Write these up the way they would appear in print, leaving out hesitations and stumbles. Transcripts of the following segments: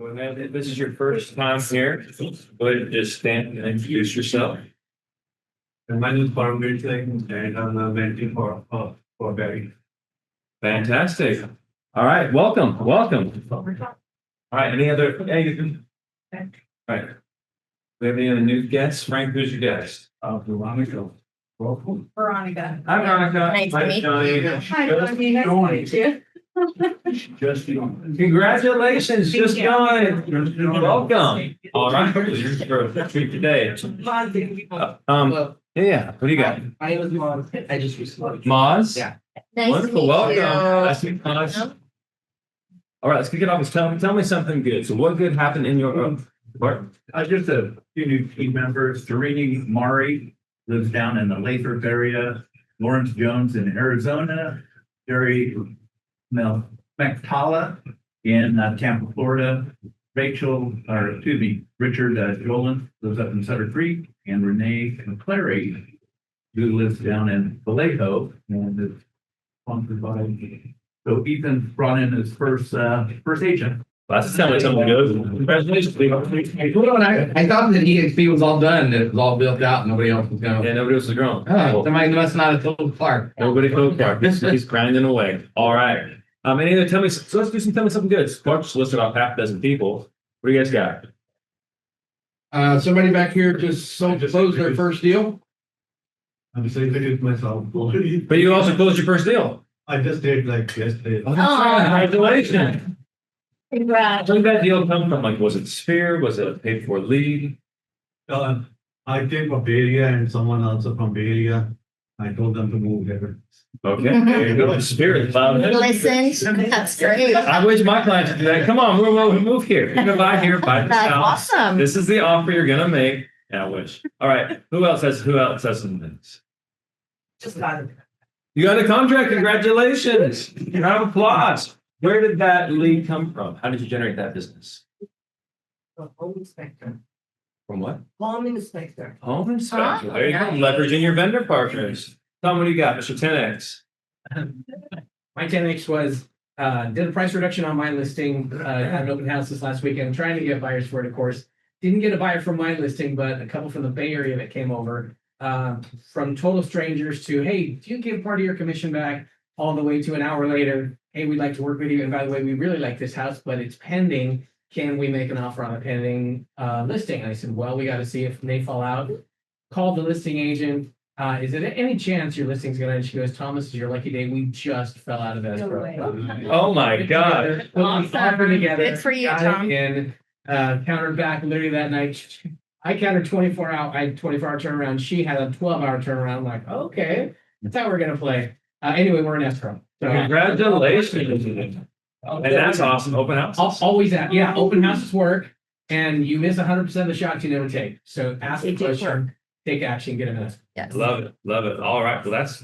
Well, if this is your first time here, go ahead and just stand and introduce yourself. And my name is Brent Gove, and I'm a mentor for Barry. Fantastic. All right, welcome. All right, any other? All right. We have any other new guests? Frank, who's your guest? Veronica. Welcome. Veronica. Hi, Veronica. Nice to meet Johnny. Hi, Tony. Nice to meet you. Just Congratulations, just you. joined. Welcome. All right, here's for a treat today. Yeah, what do you got? My name is Mom. I just recently. Moz? Yeah. Nice to Wonderful, meet welcome. you. Nice to meet you, Moz. All right, let's kick it off. Tell me something good. So what good happened in your department? just a few new team members. Tarini Mari lives down in the Lathrop area. Lawrence Jones in Arizona. Jerry McTalla in Tampa, Florida. Richard Jolan lives up in Sutter Creek, and Renee McClary, who lives down in Vallejo and is sponsored by. So Ethan brought in his first agent. That sounds like something good. Congratulations. I thought that EXP was all done, that it was all built out, nobody else was going. Yeah, nobody else is growing. Somebody must not have told Clark. Nobody told Clark. He's grinding away. All right. Any other, tell me, so let's do some, tell me something good. Clark just listed off half a dozen people. What do you guys got? Somebody back here just closed their first deal. I'm just introduced myself. But you also closed your first deal. I just did like yesterday. Oh, that's right. Congratulations. Congrats. Where did that deal come from? Like, was it Sphere? Was it a paid for lead? I came from Bay Area and someone also from Bay Area. I told them to move here. Okay, there you go. Spirit. Listened. That's great. I wish my clients would do that. Come on, we'll move here. You're gonna buy here, buy this That's house. awesome. This is the offer you're gonna make. Yeah, I wish. All right. Who else has some things? Just got it. You got a contract. Congratulations. You have applause. Where did that lead come from? How did you generate that business? The home inspector. From what? Home inspector. Home inspector. Oh, There you go. nice. Leveraging your vendor partners. Tell me what you got, Mr. 10X. My 10X was, did a price reduction on my listing, had an open house this last weekend, trying to get buyers for it, of course. Didn't get a buyer from my listing, but a couple from the Bay Area that came over, from total strangers to, hey, do you give part of your commission back? All the way to an hour later, hey, we'd like to work with you. And by the way, we really like this house, but it's pending. Can we make an offer on a pending listing? And I said, well, we got to see if they fall out. Called the listing agent. Is there any chance your listing's gonna? And she goes, Thomas, is your lucky day. We just fell out of escrow. way. Oh my God. Put the offer together. Good for you, got it Tom. in, countered back literally that night. I countered 24 hour. I had 24-hour turnaround. She had a 12-hour turnaround. I'm like, okay, that's how we're gonna play. Anyway, we're in escrow. So Congratulations. And that's awesome. Open house. always at open houses work, and you miss 100% of the shots you never take. So ask They the do question, take action, get a minute. Yes. Love it. Love it. All right. Well, that's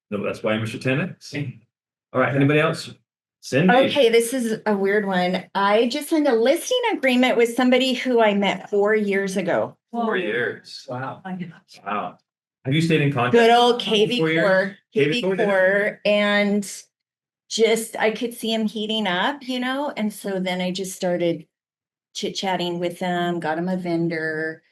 why Mr. 10X. All right. Anybody else? Cindy. Okay, this is a weird one. I just signed a listing agreement with somebody who I met 4 years ago. 4 years. Wow. Wow. Have you stayed in contact? Good old KV 4 years? Core, KV KV Core, and just I could see him heating up, and so then I just started chit-chatting with them, got him a vendor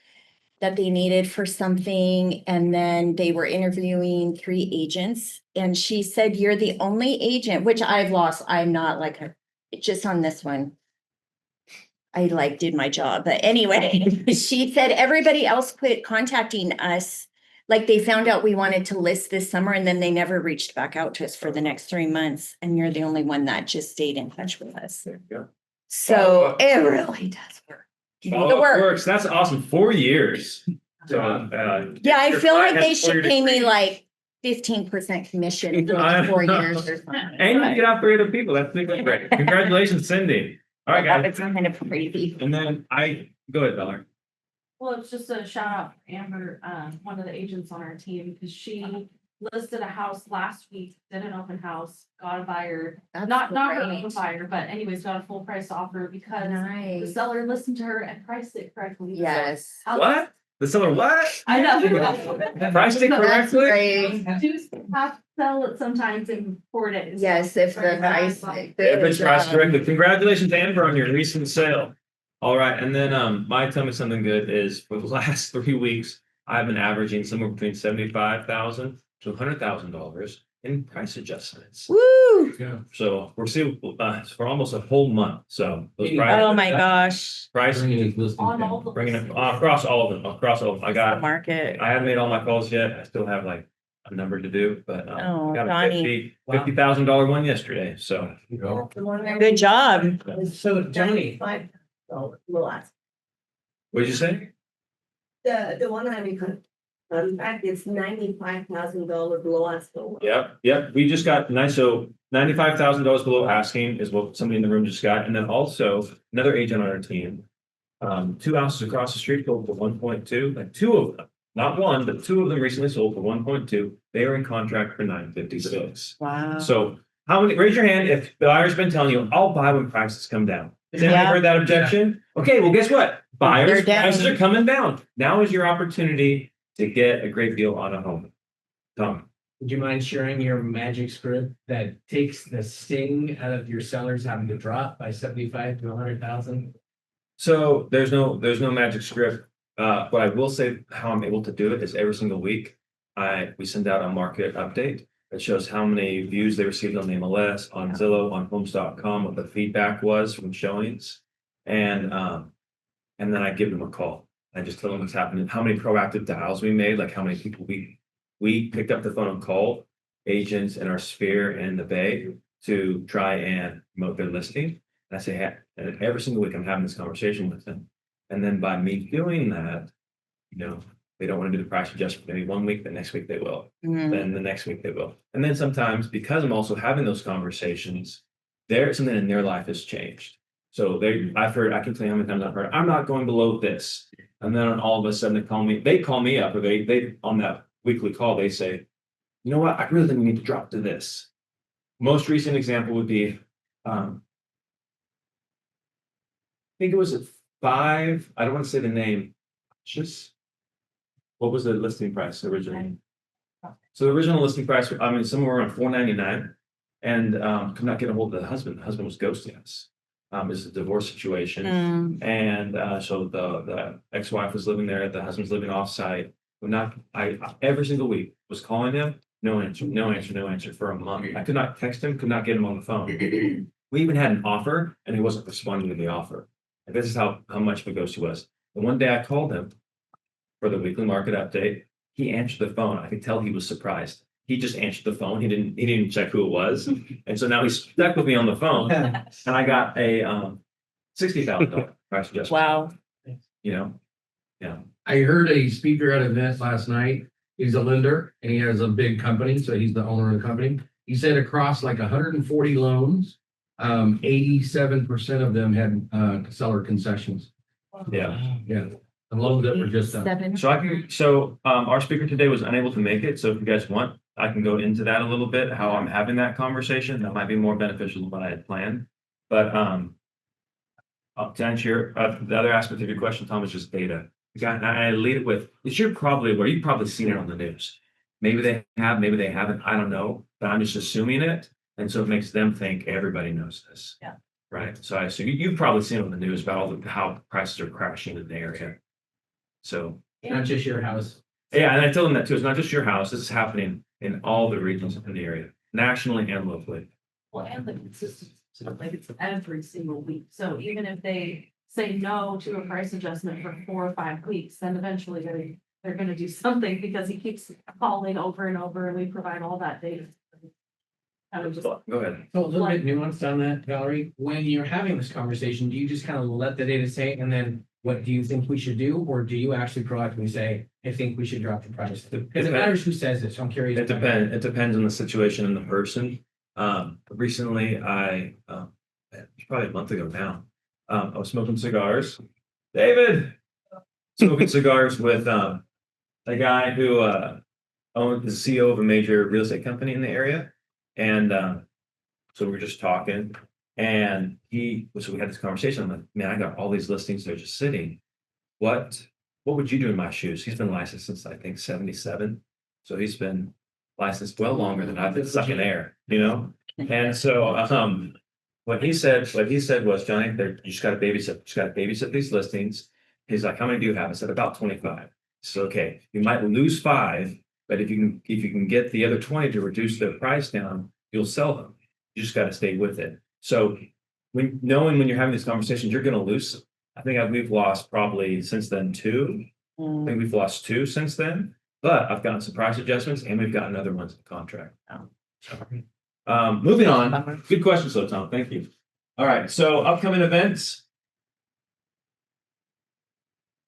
that they needed for something, and then they were interviewing 3 agents, and she said, you're the only agent, which I've lost. I'm not just on this one. I did my job, but anyway, she said everybody else quit contacting us. Like they found out we wanted to list this summer, and then they never reached back out to us for the next 3 months. And you're the only one that just stayed in touch with us. There you go. So it really does work. You do Oh, the it work. works. That's awesome. 4 years. So, Yeah, I your feel like client has they 4 should years pay me degree. like 15% commission for I like 4 know. years or something. And you get out 3 other people. That's great. Congratulations, Cindy. All right, guys. It's kind of crazy. And then go ahead, Dollar. Well, it's just a shout out for Amber, one of the agents on our team, because she listed a house last week, did an open house, got a buyer. That's Not her great. own buyer, but anyways, got a full price offer because the Nice. seller listened to her and priced it correctly. So Yes. What? The seller what? I know. Priced it That's correctly? great. Just have to sell it sometimes in 4 days. Yes, if the price. If it's priced correctly. Congratulations, Amber, on your recent sale. All right, and then my tell me something good is for the last 3 weeks, I've been averaging somewhere between $75,000 to $100,000 in price adjustments. Woo! So we're seeing for almost a whole month. So those Oh my gosh. price On all the bringing it listings. across all of them, across all of them. Market. I haven't made all my calls yet. I still have like a number to do, but Oh, I got a Donnie. $50,000 one yesterday. So Good job. So Johnny, We'll ask. what'd you say? The one I mean, in fact, it's $95,000 below us. Yep. We just got nice. So $95,000 below asking is what somebody in the room just got. And then also another agent on our team. 2 houses across the street sold for 1.2, like 2 of them, not one, but 2 of them recently sold for 1.2. They are in contract for 956. Wow. So how many, raise your hand if the buyer's been telling you, I'll buy when prices come down. Has anybody Yeah. heard that objection? Okay, well, guess what? Buyers, They're down. prices are coming down. Now is your opportunity to get a great deal on a home. Tom. would you mind sharing your magic script that takes the sting out of your sellers having to drop by 75 to 100,000? So there's no magic script. But I will say how I'm able to do it is every single week, we send out a market update that shows how many views they received on the MLS, on Zillow, on homes.com, what the feedback was from showings. And then I give them a call. I just tell them what's happening, how many proactive dials we made, like how many people we picked up the phone and called agents in our sphere and in the Bay to try and promote their listing. And I say, hey, and every single week I'm having this conversation with them. And then by me doing that, they don't want to do the price adjustment maybe 1 week, the next week they will. Then the next week they will. And then sometimes because I'm also having those conversations, something in their life has changed. So I can tell you how many times I've heard, I'm not going below this. And then all of a sudden they call me up, or they on that weekly call, they say, you know what, I really think we need to drop to this. Most recent example would be, I think it was at 5, I don't want to say the name, what was the listing price originally? So the original listing price, somewhere around $499, and could not get a hold of the husband. The husband was ghosting us. It's a divorce situation, and so the ex-wife was living there. The husband's living off-site. I every single week was calling him. No answer for a month. I could not text him. Could not get him on the phone. We even had an offer, and he wasn't responding to the offer. And this is how much of a ghost he was. And one day I called him for the weekly market update. He answered the phone. I could tell he was surprised. He just answered the phone. He didn't check who it was. And so now he's stuck with me on the phone. And I got a $60,000 price adjustment. Wow. Yeah. I heard a speaker at an event last night. He's a lender and he has a big company, so he's the owner of the company. He said across like 140 loans, 87% of them had seller concessions. Yeah. Yeah, the loans that were just done. 7. So our speaker today was unable to make it. So if you guys want, I can go into that a little bit, how I'm having that conversation. That might be more beneficial than what I had planned. But to answer the other aspect of your question, Tom, is just data. I lead it with, you've probably seen it on the news. Maybe they have, maybe they haven't. I don't know, but I'm just assuming it. And so it makes them think everybody knows this. Yeah. Right. So I assume you've probably seen it on the news about how prices are crashing in the area. So Not just your house. yeah, and I tell them that too. It's not just your house. This is happening in all the regions in the area, nationally and locally. Well, and the consistency, like it's every single week. So even if they say no to a price adjustment for 4 or 5 weeks, then eventually they're gonna do something because he keeps calling over and over and we provide all that data. I would just, Go ahead. So a little bit nuanced on that, Valerie. When you're having this conversation, do you just kind of let the data say, and then what do you think we should do? Or do you actually proactively say, I think we should drop the price? Because it matters who says it, so I'm curious. It depends. It depends on the situation and the person. Recently, it's probably a month ago now. I was smoking cigars. David, smoking cigars with a guy who is the CEO of a major real estate company in the area, and so we were just talking. And so we had this conversation. I'm like, man, I got all these listings. They're just sitting. What would you do in my shoes? He's been licensed since I think 77. So he's been licensed well longer than I've been sucking air, And so what he said was, Johnny, you just gotta babysit these listings. He's like, how many do you have? I said, about 25. So, okay, you might lose 5, but if you can get the other 20 to reduce their price down, you'll sell them. You just gotta stay with it. So knowing when you're having these conversations, you're gonna lose. I think we've lost probably since then 2. I think we've lost 2 since then, but I've gotten some price adjustments and we've gotten other ones in contract now. So, moving on. Good question, so Tom. Thank you. All right. So upcoming events.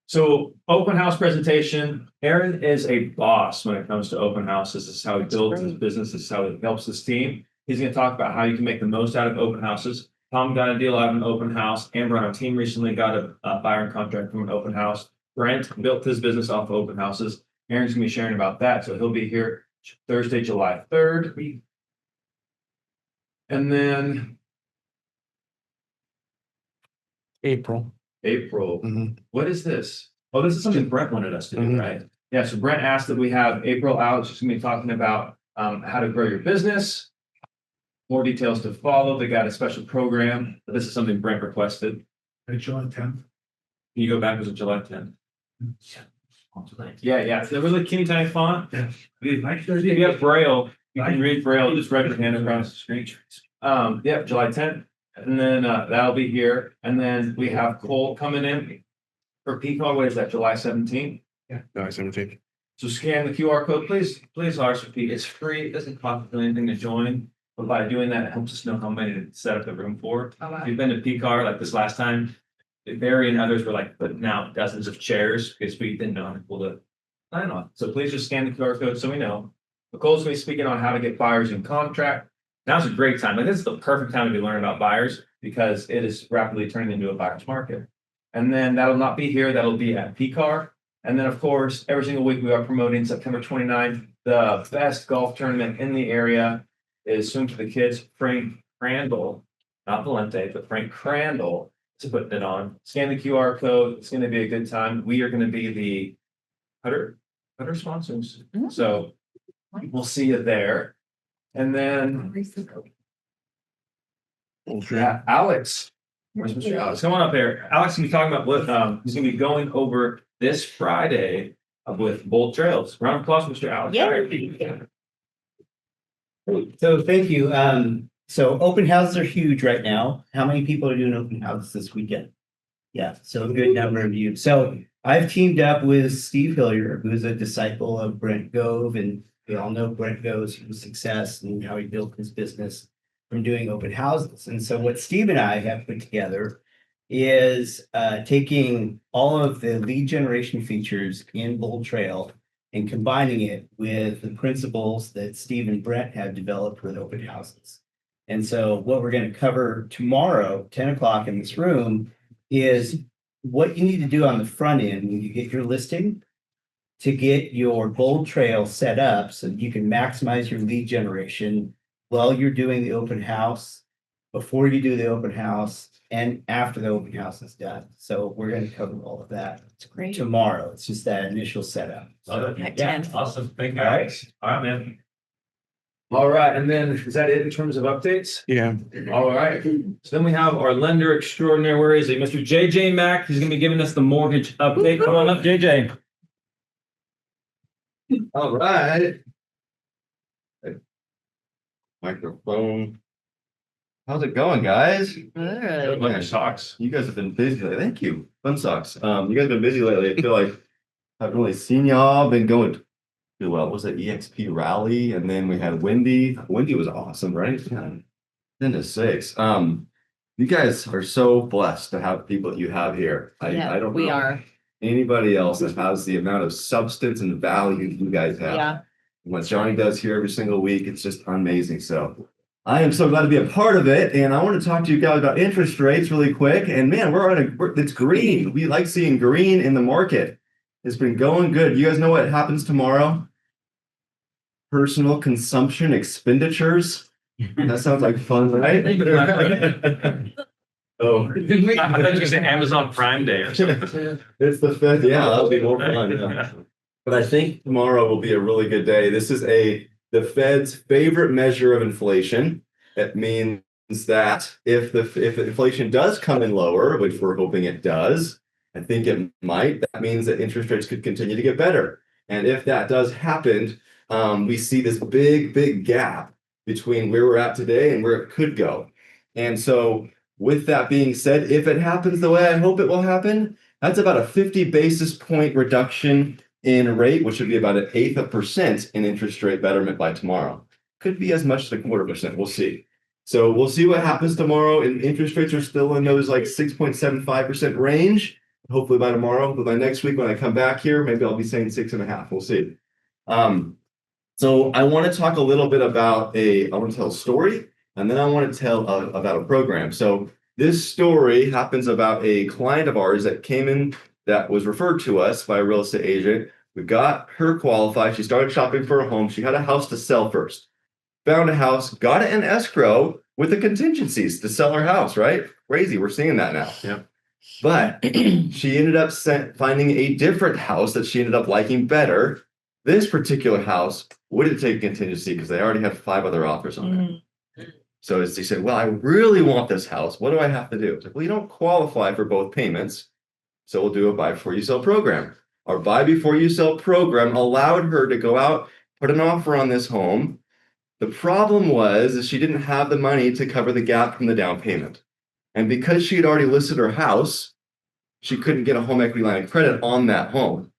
So open house presentation. Aaron is a boss when it comes to open houses. This is how he builds his business. This is how he helps his team. He's going to talk about how you can make the most out of open houses. Tom got a deal out of an open house. Amber on our team recently got a buyer contract from an open house. Brent built his business off of open houses. Aaron's going to be sharing about that. So he'll be here Thursday, July 3rd. And then April. Mhm. What is this? Oh, this is something Brent wanted us to do, Mhm. right? Yeah, so Brent asked that we have April out. She's gonna be talking about how to grow your business. More details to follow. They got a special program, but this is something Brent requested. July 10th. Can you go back? Was it July 10th? Yeah, it's a really teeny tiny font. Yeah. If you have Braille, you can read Braille, just write your hand across the screen. Yeah, July 10th. And then that'll be here. And then we have Cole coming in for PCAR. What is that, July 17th? No, 17. So scan the QR code, please RSVP. It's free. It doesn't cost anything to join. But by doing that, it helps us know how many to set up the room for. If you've been to PCAR like this last time, Barry and others were like putting out dozens of chairs because we didn't know how people to sign on. So please just scan the QR code so we know. Nicole's gonna be speaking on how to get buyers in contract. Now's a great time. Like this is the perfect time to be learning about buyers because it is rapidly turning into a buyer's market. And then that'll not be here. That'll be at PCAR. And then of course, every single week we are promoting September 29th, the best golf tournament in the area is Swim for the Kids. Frank Crandall, not Valente, but Frank Crandall is putting it on. Scan the QR code. It's going to be a good time. We are going to be the putter sponsors. So we'll see you there. And then, yeah, Alex. Where's Mr. Alex? Come on up here. Alex will be talking about what he's going to be going over this Friday with Bold Trails. Round of applause, Mr. Alex. So thank you. So open houses are huge right now. How many people are doing open houses this weekend? Yeah, so a good number of you. So I've teamed up with Steve Hillier, who's a disciple of Brent Gove, and we all know Brent Gove's success and how he built his business from doing open houses. And so what Steve and I have put together is taking all of the lead generation features in Bold Trail and combining it with the principles that Steve and Brent have developed with open houses. And so what we're going to cover tomorrow, 10 o'clock in this room, is what you need to do on the front end when you get your listing to get your Bold Trail set up so you can maximize your lead generation while you're doing the open house, before you do the open house, and after the open house is done. So we're going to cover all of that Great. tomorrow. It's just that initial setup. Love it. At Yeah, 10. awesome. Thank you. All right, man. All right, and then is that it in terms of updates? Yeah. All right. So then we have our lender extraordinaire. Where is he? Mr. JJ Mack. He's going to be giving us the mortgage update. Come on up, JJ. All right. Microphone. How's it going, guys? Good. Look at socks. You guys have been busy lately. Thank you. Fun socks. You guys have been busy lately. I feel like I haven't really seen y'all. Been going to, well, was it EXP rally? And then we had Wendy. Wendy was awesome, right? Yeah. 10 to 6. You guys are so blessed to have people that you have here. I don't We know are. anybody else that has the amount of substance and value you guys have. Yeah. What Johnny does here every single week, it's just amazing. So I am so glad to be a part of it. And I want to talk to you guys about interest rates really quick. And man, it's green. We like seeing green in the market. It's been going good. You guys know what happens tomorrow? Personal consumption expenditures. That sounds like fun, right? Oh, I thought you were going to say Amazon Prime Day or something. it's the Fed. Yeah, that'll be more fun. Yeah. But I think tomorrow will be a really good day. This is the Fed's favorite measure of inflation. It means that if inflation does come in lower, which we're hoping it does, I think it might, that means that interest rates could continue to get better. And if that does happen, we see this big gap between where we're at today and where it could go. And so with that being said, if it happens the way I hope it will happen, that's about a 50 basis point reduction in rate, which would be about 1/8% in interest rate betterment by tomorrow. Could be as much as 1/4%. We'll see. So we'll see what happens tomorrow. And interest rates are still in those like 6.75% range. Hopefully by tomorrow, but by next week when I come back here, maybe I'll be saying 6.5. We'll see. So I want to talk a little bit about I want to tell a story, and then I want to tell about a program. So this story happens about a client of ours that came in that was referred to us by a real estate agent. We got her qualified. She started shopping for a home. She had a house to sell first. Found a house, got it in escrow with the contingencies to sell her house, right? Crazy. We're seeing that now. Yeah. But she ended up finding a different house that she ended up liking better. This particular house wouldn't take contingency because they already had 5 other offers on it. So she said, well, I really want this house. What do I have to do? It's like, well, you don't qualify for both payments. So we'll do a buy before you sell program. Our buy before you sell program allowed her to go out, put an offer on this home. The problem was that she didn't have the money to cover the gap from the down payment. And because she had already listed her house, she couldn't get a home equity line of credit on that home.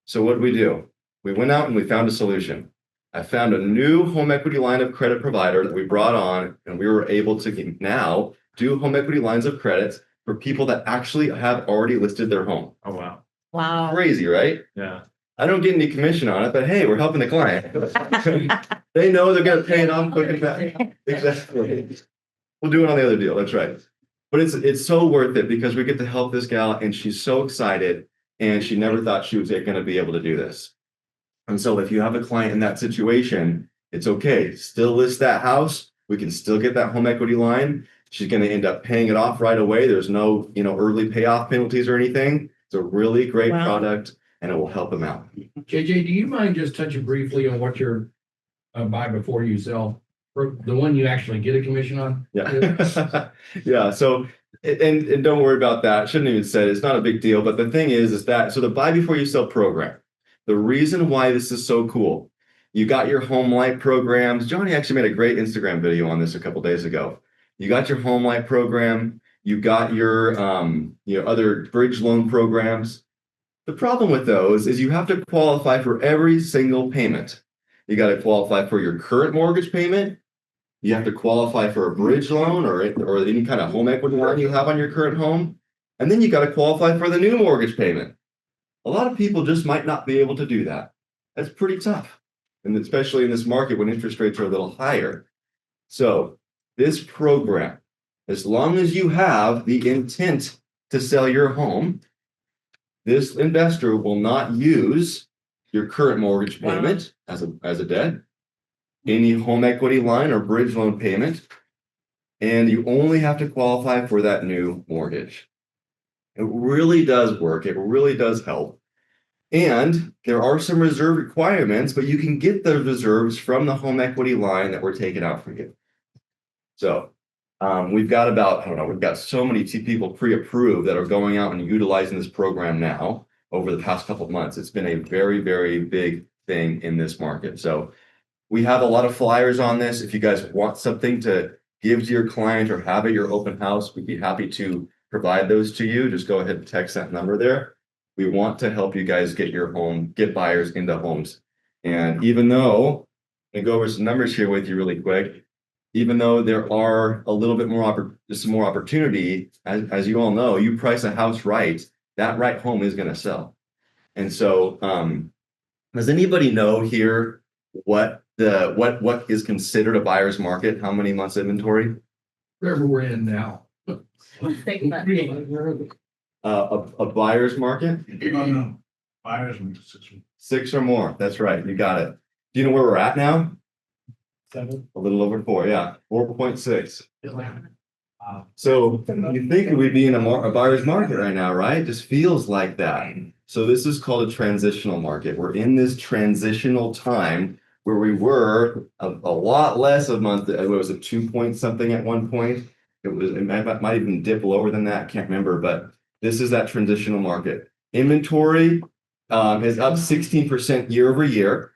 So what did we do? We went out and we found a solution. I found a new home equity line of credit provider that we brought on, and we were able to now do home equity lines of credit for people that actually have already listed their home. Oh, wow. Wow. Crazy, right? Yeah. I don't get any commission on it, but hey, we're helping the client. They know they're going to pay it off quick and fast. Exactly. We'll do it on the other deal. That's right. But it's so worth it because we get to help this gal, and she's so excited, and she never thought she was going to be able to do this. And so if you have a client in that situation, it's okay. Still list that house. We can still get that home equity line. She's going to end up paying it off right away. There's no, early payoff penalties or anything. It's a really great product, and it will help them out. JJ, do you mind just touching briefly on what your buy before you sell, or the one you actually get a commission on? Yeah. Yeah. So, and don't worry about that. Shouldn't even say it. It's not a big deal. But the thing is that, so the buy before you sell program, the reason why this is so cool, you got your home light programs. Johnny actually made a great Instagram video on this a couple days ago. You got your home light program. You got your, other bridge loan programs. The problem with those is you have to qualify for every single payment. You got to qualify for your current mortgage payment. You have to qualify for a bridge loan or any kind of home equity line you have on your current home. And then you got to qualify for the new mortgage payment. A lot of people just might not be able to do that. That's pretty tough. And especially in this market when interest rates are a little higher. So this program, as long as you have the intent to sell your home, this investor will not use your current mortgage payment as a debt, any home equity line or bridge loan payment, and you only have to qualify for that new mortgage. It really does work. It really does help. And there are some reserve requirements, but you can get those reserves from the home equity line that we're taking out for you. So we've got we've got so many people pre-approved that are going out and utilizing this program now over the past couple of months. It's been a very, very big thing in this market. So we have a lot of flyers on this. If you guys want something to give to your client or have at your open house, we'd be happy to provide those to you. Just go ahead and text that number there. We want to help you guys get buyers into homes. And even though, I go over some numbers here with you really quick, even though there are a little bit more opportunity, as you all know, you price a house right, that right home is going to sell. And so, does anybody know here what is considered a buyer's market? How many months inventory? Wherever we're in now. A buyer's market? No. Buyers went to 6. 6 or more. That's right. You got it. Do you know where we're at now? 7. A little over 4. Yeah, 4.6. So you think we'd be in a buyer's market right now, right? It just feels like that. So this is called a transitional market. We're in this transitional time where we were a lot less a month. It was a 2 point something at one point. It might even dip lower than that. Can't remember, but this is that transitional market. Inventory is up 16% year over year.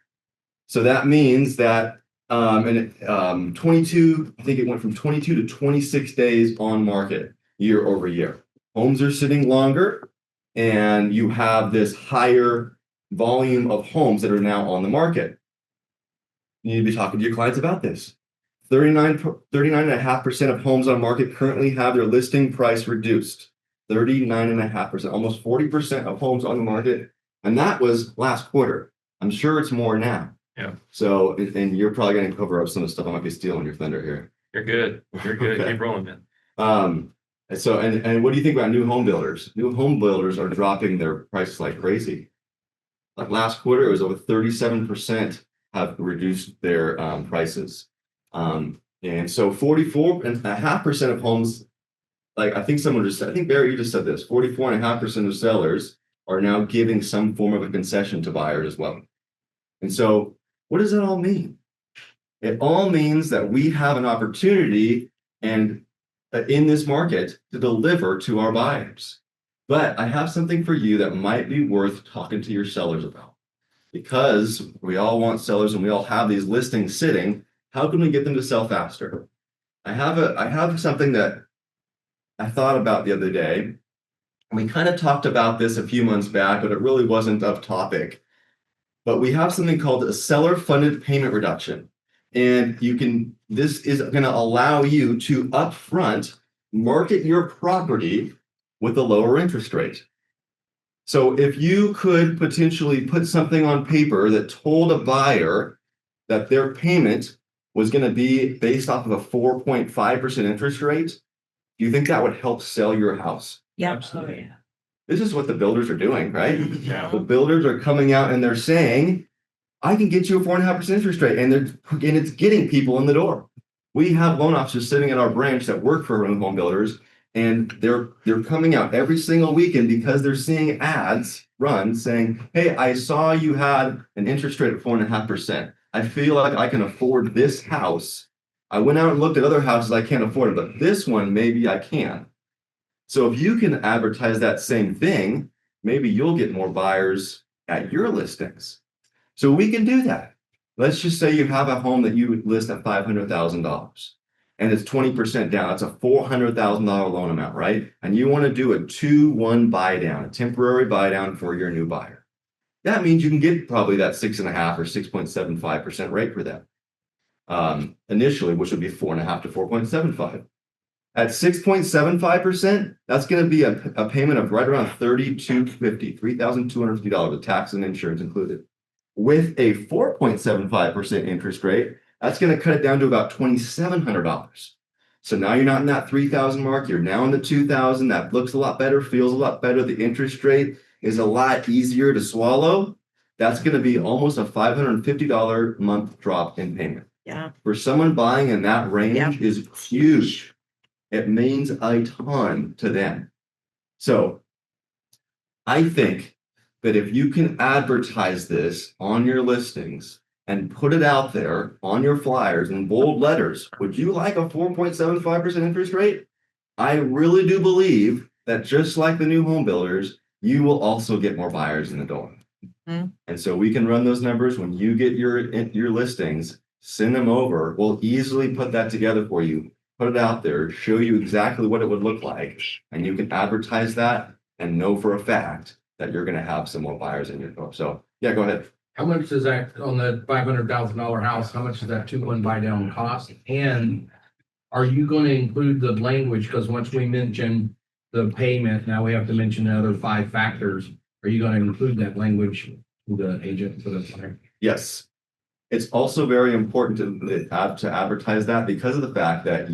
So that means that 22, I think it went from 22 to 26 days on market year over year. Homes are sitting longer, and you have this higher volume of homes that are now on the market. You need to be talking to your clients about this. 39.5% of homes on market currently have their listing price reduced. 39.5%, almost 40% of homes on the market. And that was last quarter. I'm sure it's more now. Yeah. So, and you're probably going to cover up some of the stuff. I might be stealing your thunder here. You're good. You're good. Okay. Keep rolling, man. So, and what do you think about new home builders? New home builders are dropping their prices like crazy. Like last quarter, it was over 37% have reduced their prices. And so 44.5% of homes, like I think someone just said, I think Barry, you just said this, 44.5% of sellers are now giving some form of a concession to buyers as well. And so what does that all mean? It all means that we have an opportunity and in this market to deliver to our buyers. But I have something for you that might be worth talking to your sellers about, because we all want sellers and we all have these listings sitting. How can we get them to sell faster? I have something that I thought about the other day. We kind of talked about this a few months back, but it really wasn't of topic. But we have something called a seller funded payment reduction. And this is going to allow you to upfront market your property with a lower interest rate. So if you could potentially put something on paper that told a buyer that their payment was going to be based off of a 4.5% interest rate, do you think that would help sell your house? Yeah. Absolutely. This is what the builders are doing, right? Yeah. The builders are coming out and they're saying, I can get you a 4.5% interest rate, and it's getting people in the door. We have loan officers sitting at our branch that work for home builders, and they're coming out every single weekend because they're seeing ads run saying, hey, I saw you had an interest rate of 4.5%. I feel like I can afford this house. I went out and looked at other houses I can't afford it, but this one maybe I can. So if you can advertise that same thing, maybe you'll get more buyers at your listings. So we can do that. Let's just say you have a home that you would list at $500,000 and it's 20% down. That's a $400,000 loan amount, right? And you want to do a 2-1 buy down, a temporary buy down for your new buyer. That means you can get probably that 6.5 or 6.75% rate for that initially, which would be 4.5 to 4.75. At 6.75%, that's going to be a payment of right around $3,250 with tax and insurance included. With a 4.75% interest rate, that's going to cut it down to about $2,700. So now you're not in that 3,000 mark. You're now in the 2,000. That looks a lot better, feels a lot better. The interest rate is a lot easier to swallow. That's going to be almost a $550 a month drop in payment. Yeah. For someone buying in that range Yeah. is huge. It means a ton to them. So I think that if you can advertise this on your listings and put it out there on your flyers in bold letters, would you like a 4.75% interest rate? I really do believe that just like the new home builders, you will also get more buyers in the door. Mhm. And so we can run those numbers when you get your listings, send them over. We'll easily put that together for you, put it out there, show you exactly what it would look like, and you can advertise that and know for a fact that you're going to have some more buyers in your door. So yeah, go ahead. How much is that on the $500,000 house? How much does that 2-1 buy down cost? And are you going to include the language? Because once we mention the payment, now we have to mention the other 5 factors. Are you going to include that language to the agent for the buyer? Yes. It's also very important to advertise that because of the fact that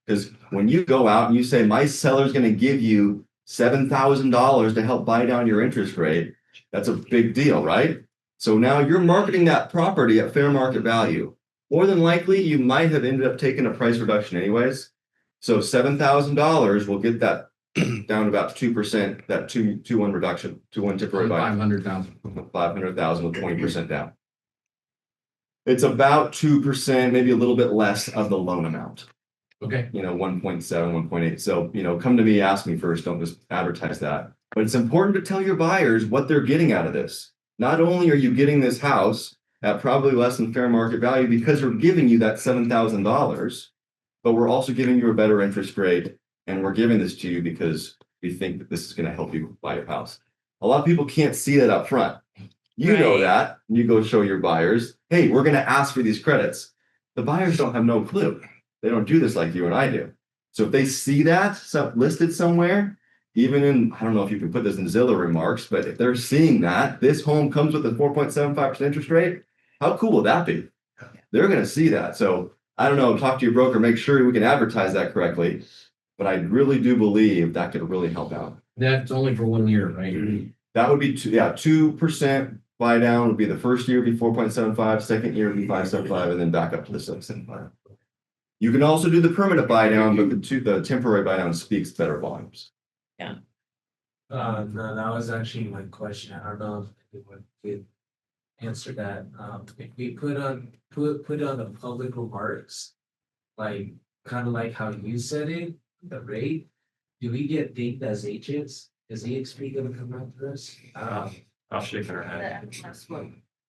because when you go out and you say, my seller's going to give you $7,000 to help buy down your interest rate, that's a big deal, right? So now you're marketing that property at fair market value. More than likely, you might have ended up taking a price reduction anyways. So $7,000 will get that down to about 2%, that 2-1 reduction, 2-1 temporary buy. 500,000. 500,000 with 20% down. It's about 2%, maybe a little bit less of the loan amount. Okay. 1.7, 1.8. So, come to me, ask me first, don't just advertise that. But it's important to tell your buyers what they're getting out of this. Not only are you getting this house at probably less than fair market value because we're giving you that $7,000, but we're also giving you a better interest rate. And we're giving this to you because we think that this is going to help you buy your house. A lot of people can't see that up front. You know Right. that. You go show your buyers, hey, we're going to ask for these credits. The buyers don't have no clue. They don't do this like you and I do. So if they see that listed somewhere, even in, I don't know if you can put this in Zillow remarks, but if they're seeing that this home comes with a 4.75% interest rate, how cool will that be? They're going to see that. So I don't know, talk to your broker, make sure we can advertise that correctly. But I really do believe that could really help out. That's only for 1 year, right? That would be 2% buy down would be the first year would be 4.75, second year would be 5.75, and then back up to the 6.75. You can also do the permanent buy down, but the temporary buy down speaks better volumes. No, that was actually my question. I don't know if anyone could answer that. If we put on the public remarks, like kind of like how you said it, the rate, do we get dinged as agents? Is EXP gonna come after us? I'll shake her head.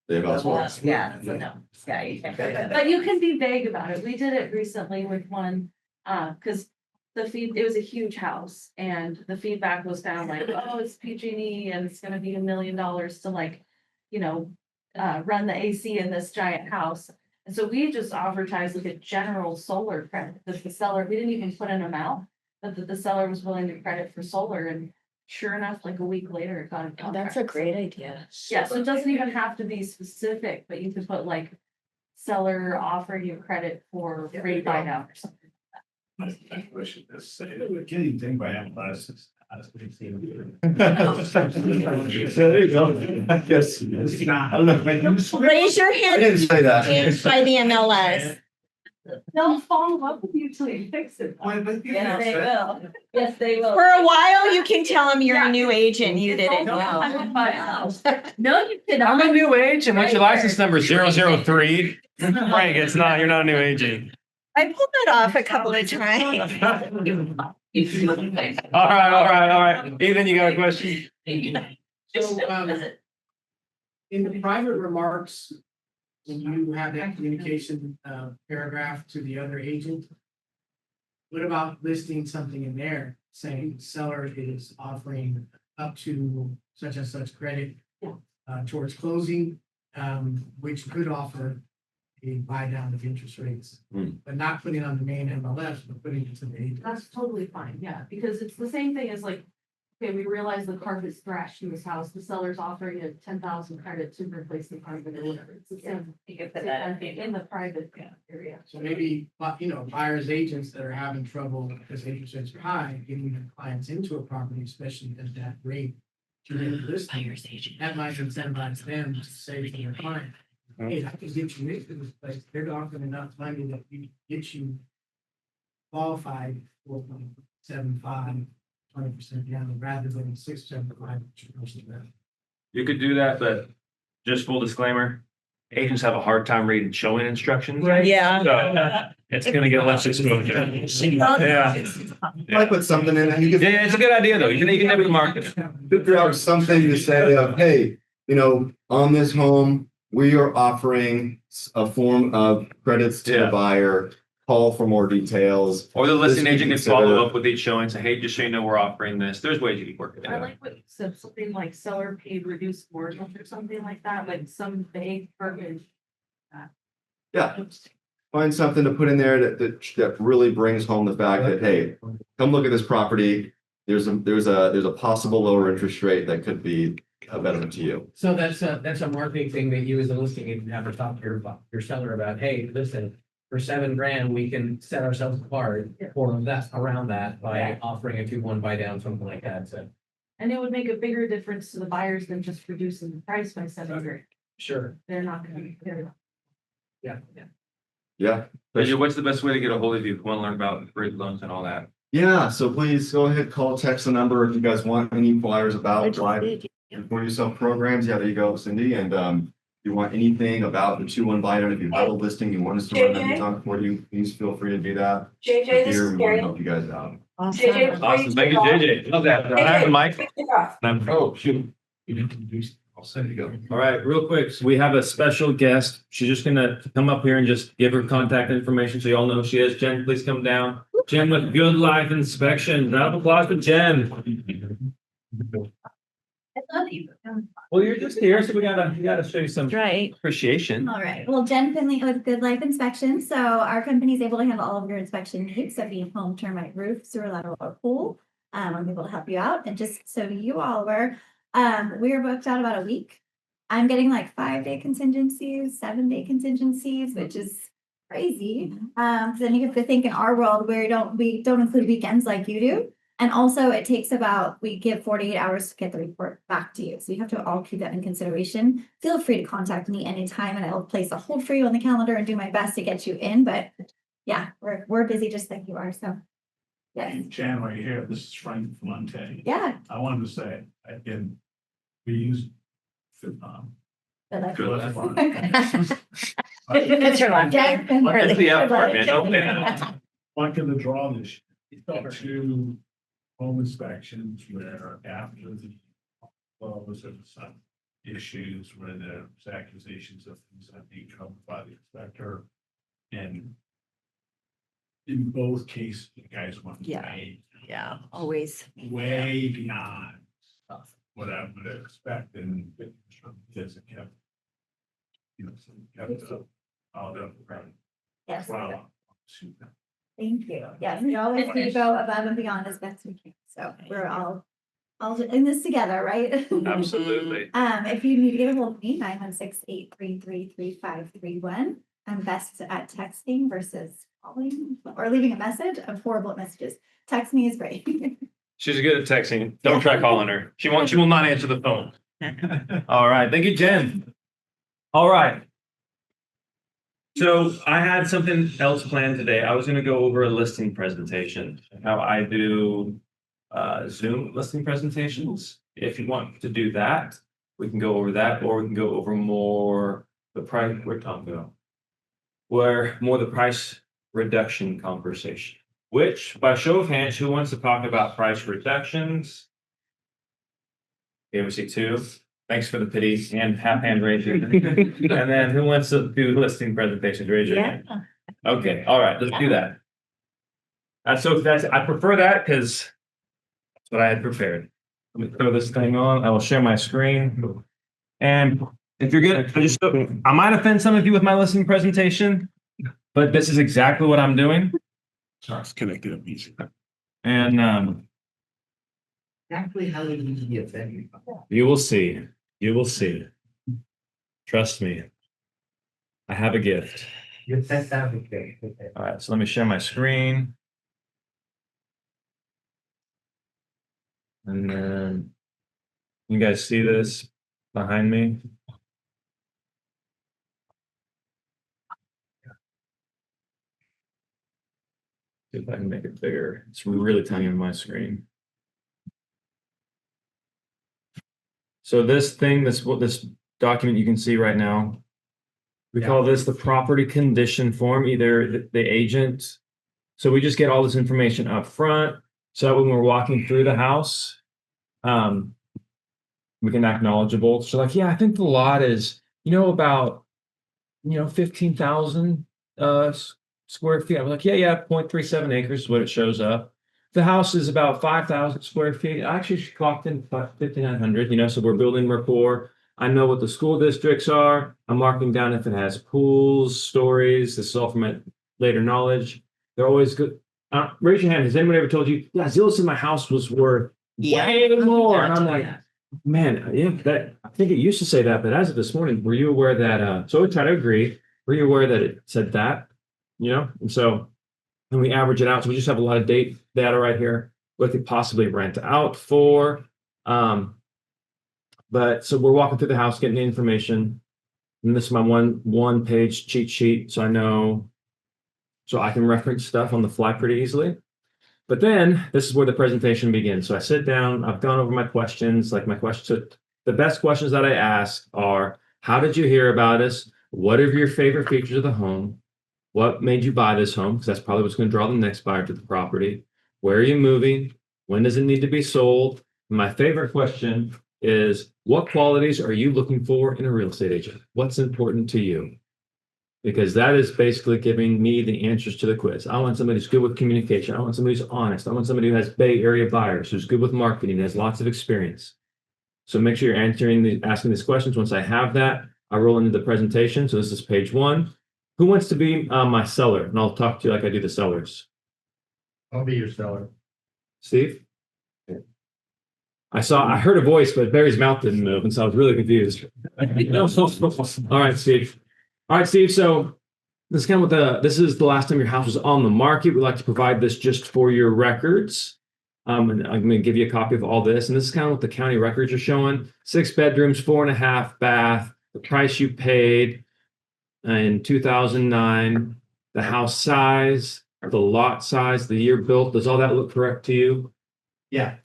They've also. Yeah, so no, yeah, you can't. But you can be vague about it. We did it recently with one, because it was a huge house and the feedback was down like, oh, it's PG&E and it's gonna be $1 million to like, run the AC in this giant house. And so we just advertised like a general solar credit, that the seller, we didn't even put an amount, but that the seller was willing to credit for solar, and sure enough, like a week later, it got a Oh, contract. that's a great idea. Yeah, so it doesn't even have to be specific, but you could put like seller offering you credit for rate buy down or something. We should just say that we're getting thing by MLS. There you go. I guess. I don't know. Raise your I hand didn't say that. by the MLS. They'll follow up with you till you fix it. Yes, they will. Yes, they will. For a while, you can tell them you're a new agent. You didn't know. No, you did I'm a not. new agent. What's your license number? 003? Frank, it's not, you're not a new agent. I pulled that off a couple of times. All right. Ethan, you got a question? So, in the private remarks, when you have that communication paragraph to the other agent, what about listing something in there saying seller is offering up to such and such credit towards closing, which could offer a buy down of interest rates, but not putting on the main MLS, but putting it to the agent. That's totally fine, yeah, because it's the same thing as like, okay, we realize the carpet's thrashed in this house, the seller's offering a 10,000 credit to replace the carpet or whatever. It's the same. You can put that In the private area. So maybe, buyers agents that are having trouble because interest rates are high, getting their clients into a property, especially at that rate. To then list that might incentivize them to say to their client, hey, I can get you into this place. They're offering enough money that we get you qualified for 4.75, 20% down, rather than 6.75. You could do that, but just full disclaimer, agents have a hard time reading showing instructions. Yeah. So it's gonna get less exposure. Yeah. I put something in and you could Yeah, it's a good idea though. You can never market it. figure out something to say hey, on this home, we are offering a form of credits to the Yeah. buyer. Call for more details. Or the listing This agent can consider- follow up with each showing, say, hey, just so you know, we're offering this. There's ways you can work it I out. like what you said, something like seller paid reduced mortgage or something like that, like some vague verbiage. Yeah, find something to put in there that really brings home the fact that, hey, come look at this property. There's a possible lower interest rate that could be a betterment to you. So that's a marketing thing that you as a listing agent have to talk to your seller about. Hey, listen, for $7,000, we can set ourselves apart for that, around that by offering a 2-1 buy down, something like that. So, And it would make a bigger difference to the buyers than just reducing the price by $7,000. sure. They're not gonna be. Yeah. What's the best way to get a hold of you if you want to learn about bridge loans and all that? Yeah, so please go ahead, call, text the number if you guys want any flyers about live for yourself programs. Yeah, there you go, Cindy. And you want anything about the 2-1 buy down, if you have a listing, you want us to run that talk for you, please feel free to do that. JJ, We're this here, is we want to Carrie. help you guys out. JJ, Awesome. Thank you, JJ. Love that. I have the mic. Oh, shoot. I'll send it go. All right, real quick, so we have a special guest. She's just gonna come up here and just give her contact information so you all know who she is. Jen, please come down. Jen with Good Life Inspection. Round of applause for Jen. I love you. Well, you're just here, so we gotta show you some Right. appreciation. All right. Well, Jen Finley with Good Life Inspection. So our company is able to handle all of your inspection needs. So being home, termite, roof, sewer lateral, or pool. I'm able to help you out. And just so you all were, we are booked out about a week. I'm getting like 5-day contingencies, 7-day contingencies, which is crazy. Then you have to think in our world where we don't include weekends like you do. And also it takes we give 48 hours to get the report back to you. So you have to all keep that in consideration. Feel free to contact me anytime and I'll place a hold for you on the calendar and do my best to get you in. But yeah, we're busy just like you are. So yes. Jan, right here, this is Frank from Monte. Yeah. I wanted to say, again, we use. Good luck. Good luck. It's your luck. Jack and It's the Harley. part, man. Don't pay that. One can draw this, two home inspections where after the, well, was there some issues where there's accusations of things that being covered by the inspector. And in both cases, you guys went Yeah. way, Yeah, always. way beyond what I would expect and it kept. You know, so kept all the. Yes. Wow. Thank you. Yes, we always do go above and beyond as best we can. So we're all in this together, right? Absolutely. If you need to get a hold of me, 916-833-3531. I'm best at texting versus calling or leaving a message. I'm horrible at messages. Text me is great. She's good at texting. Don't try calling her. She will not answer the phone. All right, thank you, Jen. All right. So I had something else planned today. I was gonna go over a listing presentation, how I do Zoom listing presentations. If you want to do that, we can go over that, or we can go over more the price, where'd Tom go? Where more the price reduction conversation, which by show of hands, who wants to talk about price reductions? Okay, we see two. Thanks for the pity and half hand raising. And then who wants to do listing presentations? Raise your hand. Okay, all right, let's do that. I prefer that because that's what I had prepared. Let me throw this thing on. I will share my screen. And if you're good, I might offend some of you with my listing presentation, but this is exactly what I'm doing. Sorry, it's connected up easy. And Exactly how they need to be offended. you will see. You will see. Trust me. I have a gift. You're fantastic. All right, so let me share my screen. And then you guys see this behind me? See if I can make it bigger. It's really tiny on my screen. So this document you can see right now, we call this the property condition form, either the agent. So we just get all this information up front, so that when we're walking through the house, we can act knowledgeable. So like, yeah, I think the lot is, about, 15,000 square feet. I'm like, yeah, 0.37 acres is what it shows up. The house is about 5,000 square feet. I actually clocked in 5,900, so we're building rapport. I know what the school districts are. I'm marking down if it has pools, stories. This is all from my later knowledge. They're always good. Raise your hand. Has anyone ever told you, yeah, Zillow said my house was worth way more? And I'm like, man, yeah, I think it used to say that, but as of this morning, were you aware that, so we try to agree. Were you aware that it said that, and so, and we average it out. So we just have a lot of data right here. What could possibly rent out for. But so we're walking through the house, getting the information. And this is my one page cheat sheet. So I can reference stuff on the fly pretty easily. But then this is where the presentation begins. So I sit down, I've gone over my questions, so the best questions that I ask are, How did you hear about us? What are your favorite features of the home? What made you buy this home? Because that's probably what's going to draw the next buyer to the property. Where are you moving? When does it need to be sold? My favorite question is, what qualities are you looking for in a real estate agent? What's important to you? Because that is basically giving me the answers to the quiz. I want somebody who's good with communication. I want somebody who's honest. I want somebody who has Bay Area buyers, who's good with marketing, has lots of experience. So make sure you're asking these questions. Once I have that, I roll into the presentation. So this is page 1. Who wants to be my seller? And I'll talk to you like I do the sellers. I'll be your seller. Steve? I heard a voice, but Barry's mouth didn't move, and so I was really confused. All right, Steve. All right, Steve. So this is kind of this is the last time your house was on the market. We like to provide this just for your records. And I'm going to give you a copy of all this. And this is kind of what the county records are showing. 6 bedrooms, 4.5 bath, the price you paid in 2009, the house size, the lot size, the year built. Does all that look correct to you? Yeah.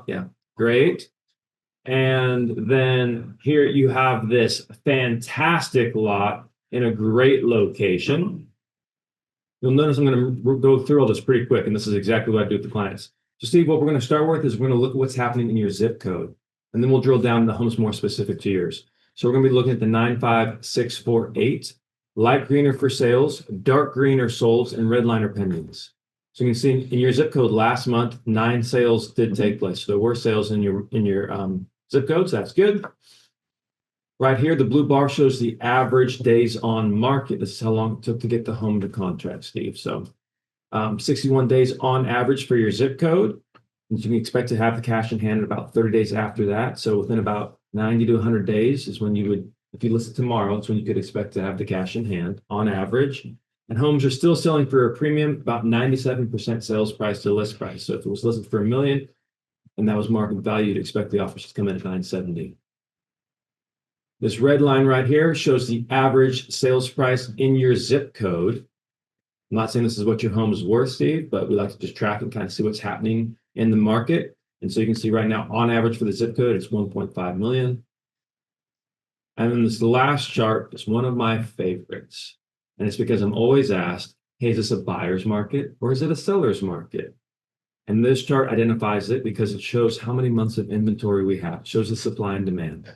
Yeah. Great. And then here you have this fantastic lot in a great location. You'll notice I'm going to go through all this pretty quick, and this is exactly what I do with the clients. So Steve, what we're going to start with is we're going to look at what's happening in your zip code, and then we'll drill down the homes more specific to yours. So we're going to be looking at the 95648, light green are for sales, dark green are solds, and red line are pendings. So you can see in your zip code last month, 9 sales did take place. So there were sales in your zip codes. That's good. Right here, the blue bar shows the average days on market. This is how long it took to get the home to contract, Steve. So 61 days on average for your zip code. And you can expect to have the cash in hand in about 30 days after that. So within about 90 to 100 days is when you would, if you list tomorrow, it's when you could expect to have the cash in hand on average. And homes are still selling for a premium, about 97% sales price to list price. So if it was listed for $1 million and that was market value, you'd expect the offers to come in at 970. This red line right here shows the average sales price in your zip code. I'm not saying this is what your home is worth, Steve, but we like to just track and kind of see what's happening in the market. And so you can see right now, on average for the zip code, it's 1.5 million. And then this last chart is one of my favorites. And it's because I'm always asked, hey, is this a buyer's market or is it a seller's market? And this chart identifies it because it shows how many months of inventory we have. It shows the supply and demand.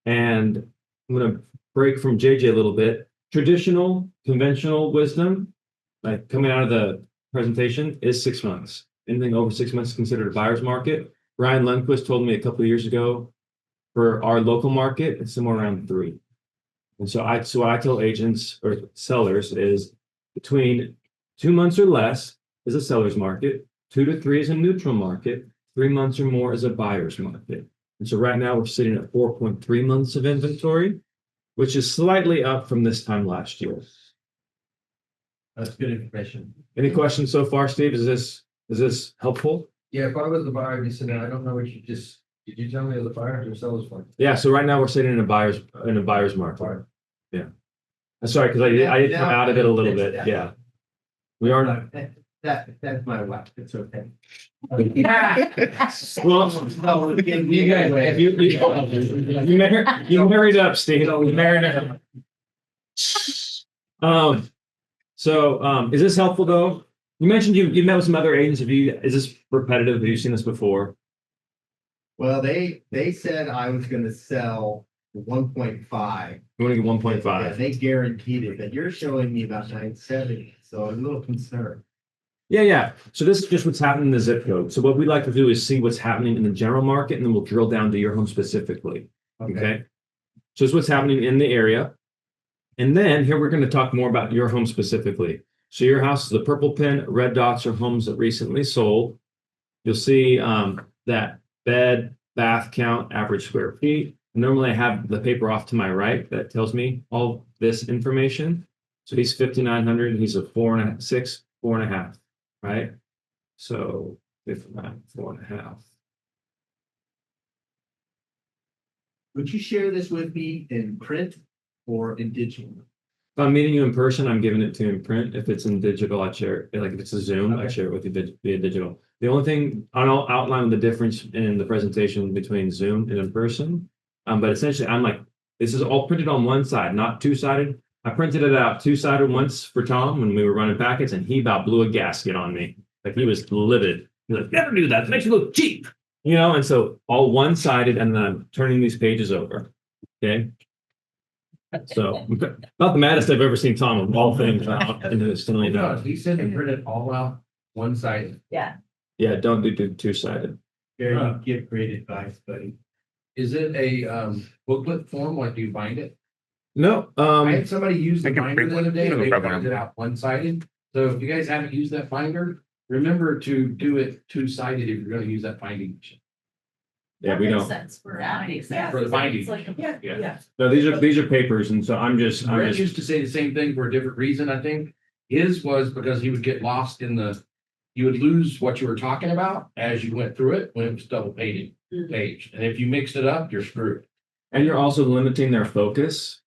And I'm going to break from JJ a little bit. Traditional, conventional wisdom, like coming out of the presentation, is 6 months. Anything over 6 months is considered a buyer's market. Brian Lundquist told me a couple of years ago, for our local market, it's somewhere around 3. And so what I tell agents or sellers is between 2 months or less is a seller's market, 2 to 3 is a neutral market, 3 months or more is a buyer's market. And so right now we're sitting at 4.3 months of inventory, which is slightly up from this time last year. That's good information. Any questions so far, Steve? Is this helpful? Yeah, if I was the buyer, you said, I don't know what did you tell me as a buyer or seller's market? Yeah, so right now we're sitting in a buyer's market. Yeah. I'm sorry, because I did come out of it a little bit. Yeah. We are. That's my wife. It's okay. Well, you guys, you married up, Steve. You married up. Is this helpful though? You mentioned you met with some other agents. Is this repetitive? Have you seen this before? Well, they said I was gonna sell 1.5. You want to get 1.5? Yeah, they guaranteed it, but you're showing me about 970, so I'm a little concerned. Yeah. So this is just what's happening in the zip code. So what we like to do is see what's happening in the general market, and then we'll drill down to your home specifically. Okay. So it's what's happening in the area. And then here we're going to talk more about your home specifically. So your house is the purple pin, red dots are homes that recently sold. You'll see that bed, bath count, average square feet. Normally I have the paper off to my right that tells me all this information. So he's 5,900, he's a 4.5, 4.5, right? So 59, 4.5. Would you share this with me in print or in digital? If I'm meeting you in person, I'm giving it to you in print. If it's in digital, I share it. Like if it's a Zoom, I share it with you via digital. The only thing I'll outline the difference in the presentation between Zoom and in person. But essentially, I'm like This is all printed on one side, not two-sided. I printed it out two-sided once for Tom when we were running packets, and he about blew a gasket on me. Like he was livid. He's like, never do that. It makes you look cheap. You know, and so all one-sided, and then I'm turning these pages over. Okay. So not the maddest I've ever seen Tom of all things out into this silly No, note. he said to print it all out one side. Yeah. Yeah, don't do two-sided. Very give great advice, buddy. Is it a booklet form? Like, do you find it? No, I had somebody use the I can binder print the other day, one. and they No problem. printed it out one-sided. So if you guys haven't used that binder, remember to do it two-sided if you're gonna use that binding. machine. yeah, That we makes don't. sense for Yeah. binding. For the binding. It's like a- Yeah, Yeah. yeah. No, these are papers, and so I'm just Brent used to say the same thing for a different reason, I think. His was because he would get lost in you would lose what you were talking about as you went through it when it was double paged. And if you mixed it up, you're screwed. and you're also limiting their focus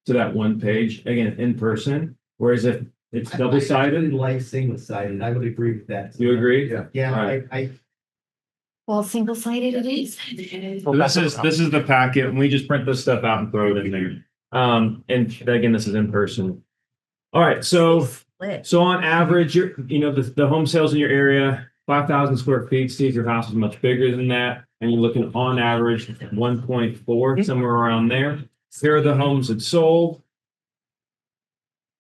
to that one page, again, in person. Whereas if it's I double-sided, like single sided. I would agree with that. you agree? Yeah. Yeah, Right. I Well, single-sided it is. So this is the packet, and we just print this stuff out and throw it in there. And again, this is in person. All right, so on average, the home sales in your area, 5,000 square feet. Steve, your house is much bigger than that, and you're looking on average 1.4, somewhere around there. Here are the homes that sold.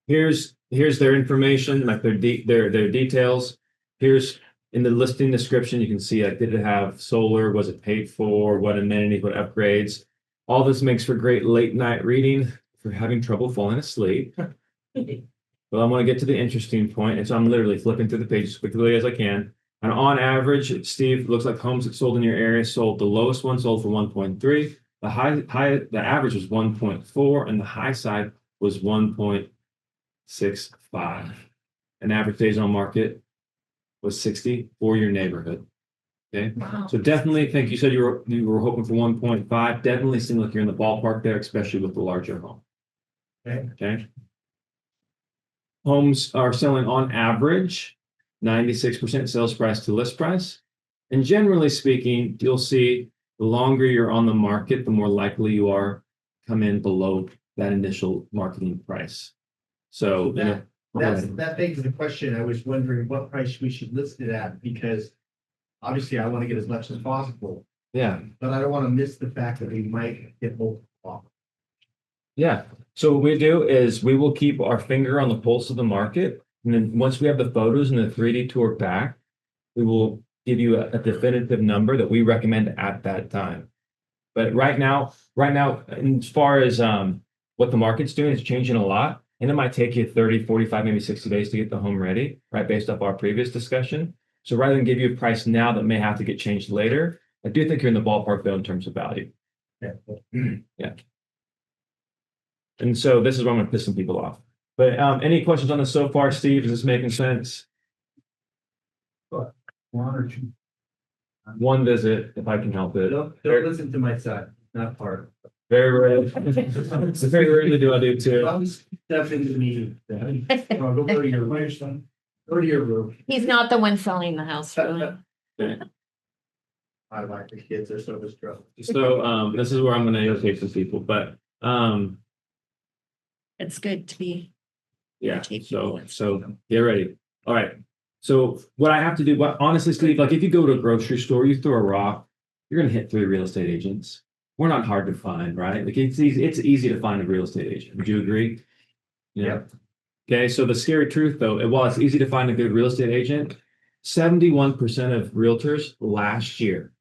Here's their information, like their details. Here's in the listing description, you can see like, did it have solar? Was it paid for? What amenities? What upgrades? All this makes for great late night reading if you're having trouble falling asleep. Well, I want to get to the interesting point, and so I'm literally flipping through the pages as quickly as I can. And on average, Steve, looks like homes that sold in your area sold. The lowest one sold for 1.3. The average was 1.4, and the high side was 1.65. An average days on market was 60 for your neighborhood. Okay, so definitely think you said you were hoping for 1.5. Definitely seem like you're in the ballpark there, especially with the larger home. Okay. Homes are selling on average 96% sales price to list price. And generally speaking, you'll see the longer you're on the market, the more likely you are come in below that initial marketing price. So, that begs the question. I was wondering what price we should list it at, because obviously I want to get as much as possible, yeah. but I don't want to miss the fact that we might get both off. Yeah. So what we do is we will keep our finger on the pulse of the market. And then once we have the photos and the 3D tour back, we will give you a definitive number that we recommend at that time. But right now, as far as what the market's doing, it's changing a lot. And it might take you 30, 45, maybe 60 days to get the home ready, right? Based off our previous discussion. So rather than give you a price now that may have to get changed later, I do think you're in the ballpark though in terms of value. Yeah. And so this is where I'm going to piss some people off. But any questions on this so far, Steve? Is this making sense? One or two. One visit, if I can help it. Don't listen to my side, not part. Very rarely. Very rarely do I do too. Step into the meeting. Go to your room. He's not the one selling the house, really. I like the kids, they're so distraught. So this is where I'm going to irritate some people, but It's good to be. yeah. So get ready. All right. So what I have to do, honestly, Steve, like if you go to a grocery store, you throw a rock, you're going to hit 3 real estate agents. We're not hard to find, right? Like it's easy to find a real estate agent. Would you agree? Yeah. Okay. So the scary truth though, while it's easy to find a good real estate agent, 71% of realtors last year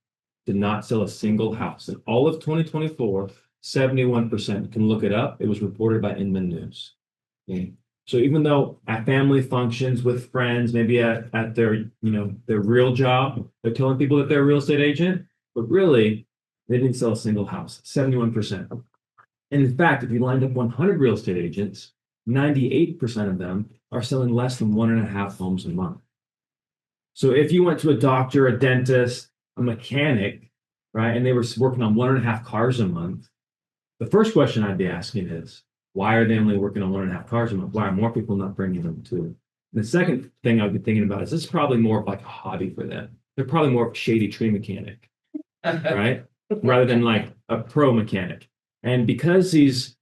did not sell a single house. In all of 2024, 71%, can look it up. It was reported by Inman News. Okay. So even though at family functions with friends, maybe at their, their real job, they're telling people that they're a real estate agent, but really they didn't sell a single house, 71%. And in fact, if you lined up 100 real estate agents, 98% of them are selling less than 1.5 homes a month. So if you went to a doctor, a dentist, a mechanic, right, and they were working on 1.5 cars a month, the first question I'd be asking is, why are they only working on 1.5 cars a month? Why are more people not bringing them to? And the second thing I'd be thinking about is this is probably more of like a hobby for them. They're probably more of a shady tree mechanic, right? Rather than like a pro mechanic. And because these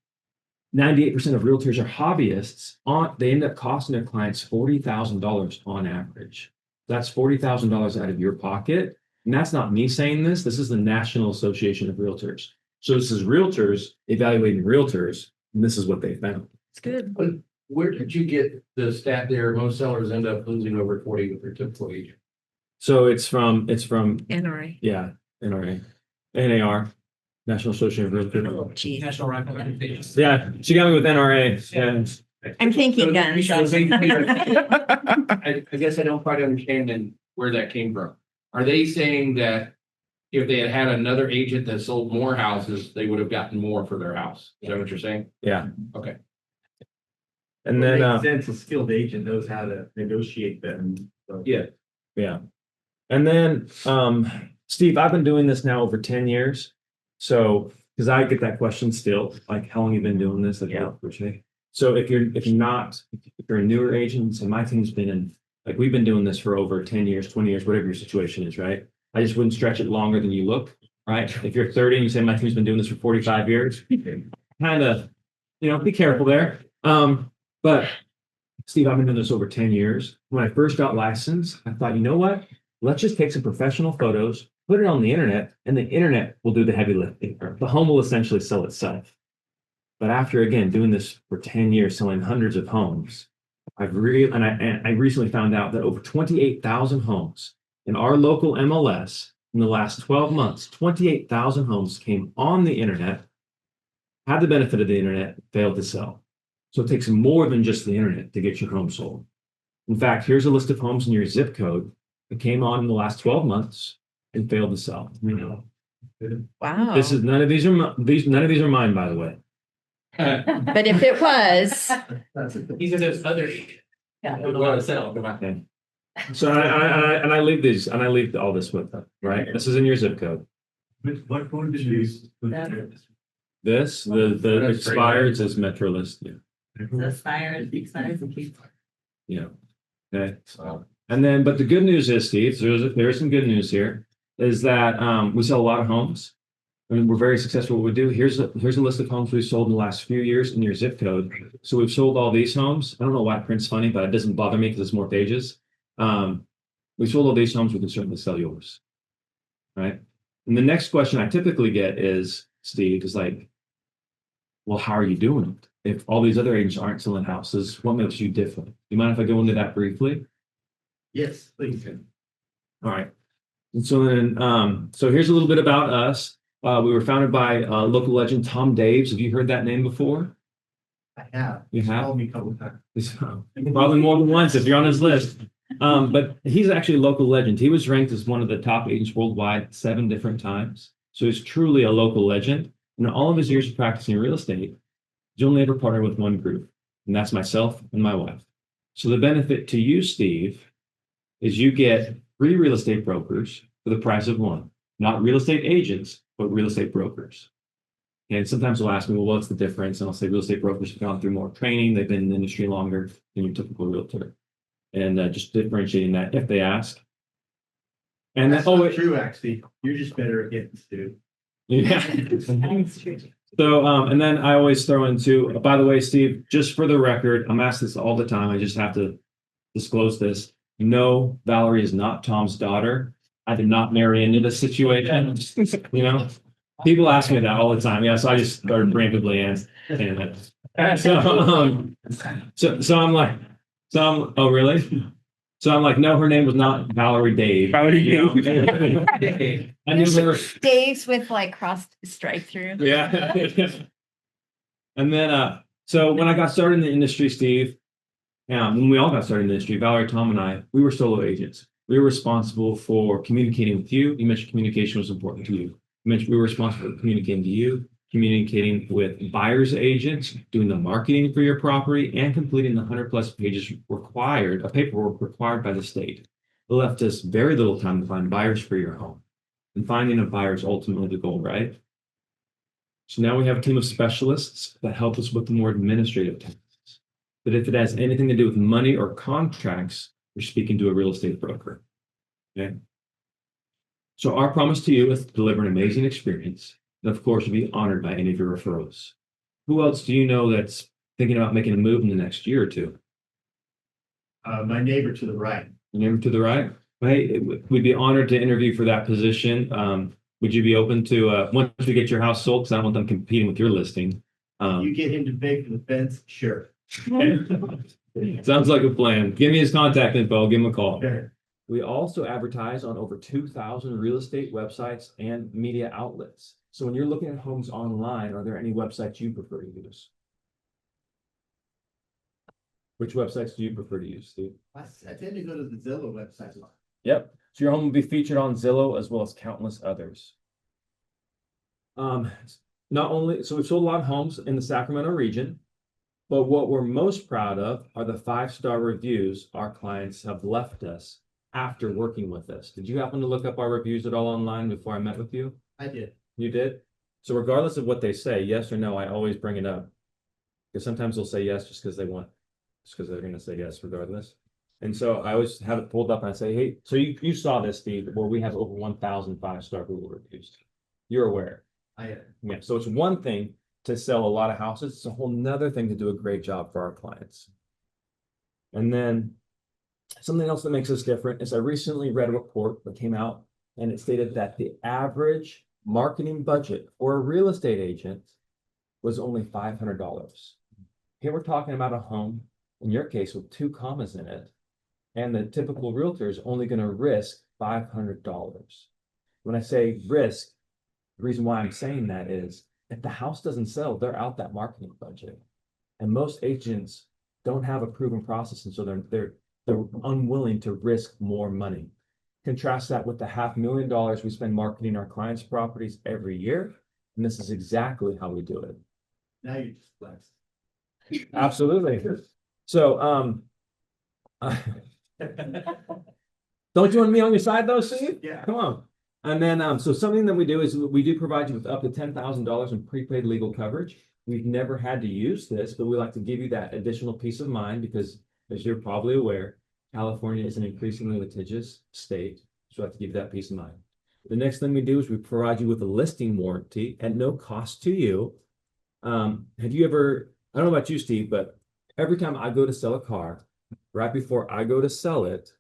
98% of realtors are hobbyists, they end up costing their clients $40,000 on average. That's $40,000 out of your pocket. And that's not me saying this. This is the National Association of Realtors. So this is realtors evaluating realtors, and this is what they found. It's good. But where did you get the stat there? Most sellers end up losing over 40 with their typical agent. So it's from NRA. yeah, NRA, NAR, National Association of Realtors. Oh, geez. National Rifle Foundation. Yeah, she got me with NRA. Yeah. I'm thinking guns. I guess I don't quite understand then where that came from. Are they saying that if they had had another agent that sold more houses, they would have gotten more for their house? Is that what you're saying? Yeah. Okay. And then Since a skilled agent knows how to negotiate them. Yeah. yeah. And then Steve, I've been doing this now over 10 years. So because I get that question still, like how long you been doing this? Like, Yeah. So if you're a newer agent, and my team's been in, like we've been doing this for over 10 years, 20 years, whatever your situation is, right? I just wouldn't stretch it longer than you look, right? If you're 30 and you say my team's been doing this for 45 years, kind of, be careful there. But Steve, I've been doing this over 10 years. When I first got licensed, I thought, you know what? Let's just take some professional photos, put it on the internet, and the internet will do the heavy lifting. The home will essentially sell itself. But after, again, doing this for 10 years, selling hundreds of homes, I recently found out that over 28,000 homes in our local MLS in the last 12 months, 28,000 homes came on the internet, had the benefit of the internet, failed to sell. So it takes more than just the internet to get your home sold. In fact, here's a list of homes in your zip code that came on in the last 12 months and failed to sell. Wow. This is none of these are mine, by the way. But if it was, These are those other. Yeah. Don't know how to sell. Okay. So I leave all this with them, right? This is in your zip code. What phone did you use? This, the expired says Metro List, yeah. Yeah. Okay. And then, but the good news is, Steve, there's some good news here, is that we sell a lot of homes. I mean, we're very successful at what we do. Here's a list of homes we've sold in the last few years in your zip code. So we've sold all these homes. I don't know why it print's funny, but it doesn't bother me because it's more pages. We sold all these homes, we can certainly sell yours. Right? And the next question I typically get is, Steve, is like, well, how are you doing it? If all these other agents aren't selling houses, what makes you different? You mind if I go into that briefly? Yes, please. All right. And so then, so here's a little bit about us. We were founded by local legend Tom Daves. Have you heard that name before? I have. You have? Called me a couple of times. Probably more than once if you're on his list. But he's actually a local legend. He was ranked as one of the top agents worldwide 7 different times. So he's truly a local legend. And in all of his years of practicing real estate, he's only ever partnered with one group, and that's myself and my wife. So the benefit to you, Steve, is you get 3 real estate brokers for the price of 1. Not real estate agents, but real estate brokers. And sometimes they'll ask me, well, what's the difference? And I'll say real estate brokers have gone through more training. They've been in the industry longer than your typical realtor. And just differentiating that if they ask. And That's not true, actually. You're just better at getting sued. Yeah. So, and then I always throw into, by the way, Steve, just for the record, I'm asked this all the time. I just have to disclose this. No, Valerie is not Tom's daughter. I did not marry into this situation. People ask me that all the time. Yeah, so I just started preemptively saying that. So I'm like, oh really? So I'm like, no, her name was not Valerie Dave. Valerie Dave. I knew her. Dave's with like crossed strike through. Yeah. And then, so when I got started in the industry, Steve, when we all got started in the industry, Valerie, Tom, and I, we were solo agents. We were responsible for communicating with you. You mentioned communication was important to you. You mentioned we were responsible for communicating to you, communicating with buyers agents, doing the marketing for your property, and completing the 100+ pages required, paperwork required by the state. It left us very little time to find buyers for your home. And finding a buyer is ultimately the goal, right? So now we have a team of specialists that help us with the more administrative tasks. But if it has anything to do with money or contracts, you're speaking to a real estate broker. Okay. So our promise to you is to deliver an amazing experience And of course, you'll be honored by any of your referrals. Who else do you know that's thinking about making a move in the next year or two? My neighbor to the right. Your neighbor to the right? Hey, we'd be honored to interview for that position. Would you be open to, once we get your house sold, because I don't want them competing with your listing? You get him to pay for the fence, sure. Sounds like a plan. Give me his contact info. I'll give him a call. Sure. We also advertise on over 2,000 real estate websites and media outlets. So when you're looking at homes online, are there any websites you prefer to use? Which websites do you prefer to use, Steve? I tend to go to the Zillow website. Yep. So your home will be featured on Zillow as well as countless others. Not only, so we've sold a lot of homes in the Sacramento region, but what we're most proud of are the 5-star reviews our clients have left us after working with us. Did you happen to look up our reviews at all online before I met with you? I did. You did? So regardless of what they say, yes or no, I always bring it up. Because sometimes they'll say yes just because they want, just because they're going to say yes regardless. And so I always have it pulled up and I say, hey, so you saw this, Steve, where we have over 1,000 5-star Google reviews. You're aware. I am. Yeah. So it's one thing to sell a lot of houses. It's a whole nother thing to do a great job for our clients. And then something else that makes us different is I recently read a report that came out and it stated that the average marketing budget for a real estate agent was only $500. Here we're talking about a home, in your case, with 2 commas in it, and the typical realtor is only going to risk $500. When I say risk, the reason why I'm saying that is if the house doesn't sell, they're out that marketing budget. And most agents don't have a proven process, and so they're unwilling to risk more money. Contrast that with the $500,000 we spend marketing our clients' properties every year, and this is exactly how we do it. Now you're just blessed. Absolutely. So, don't you want me on your side though, Steve? Yeah. Come on. And then, so something that we do is we do provide you with up to $10,000 in prepaid legal coverage. We've never had to use this, but we like to give you that additional peace of mind because, as you're probably aware, California is an increasingly litigious state, so I have to give you that peace of mind. The next thing we do is we provide you with a listing warranty at no cost to you. Have you ever, I don't know about you, Steve, but every time I go to sell a car, right before I go to sell it,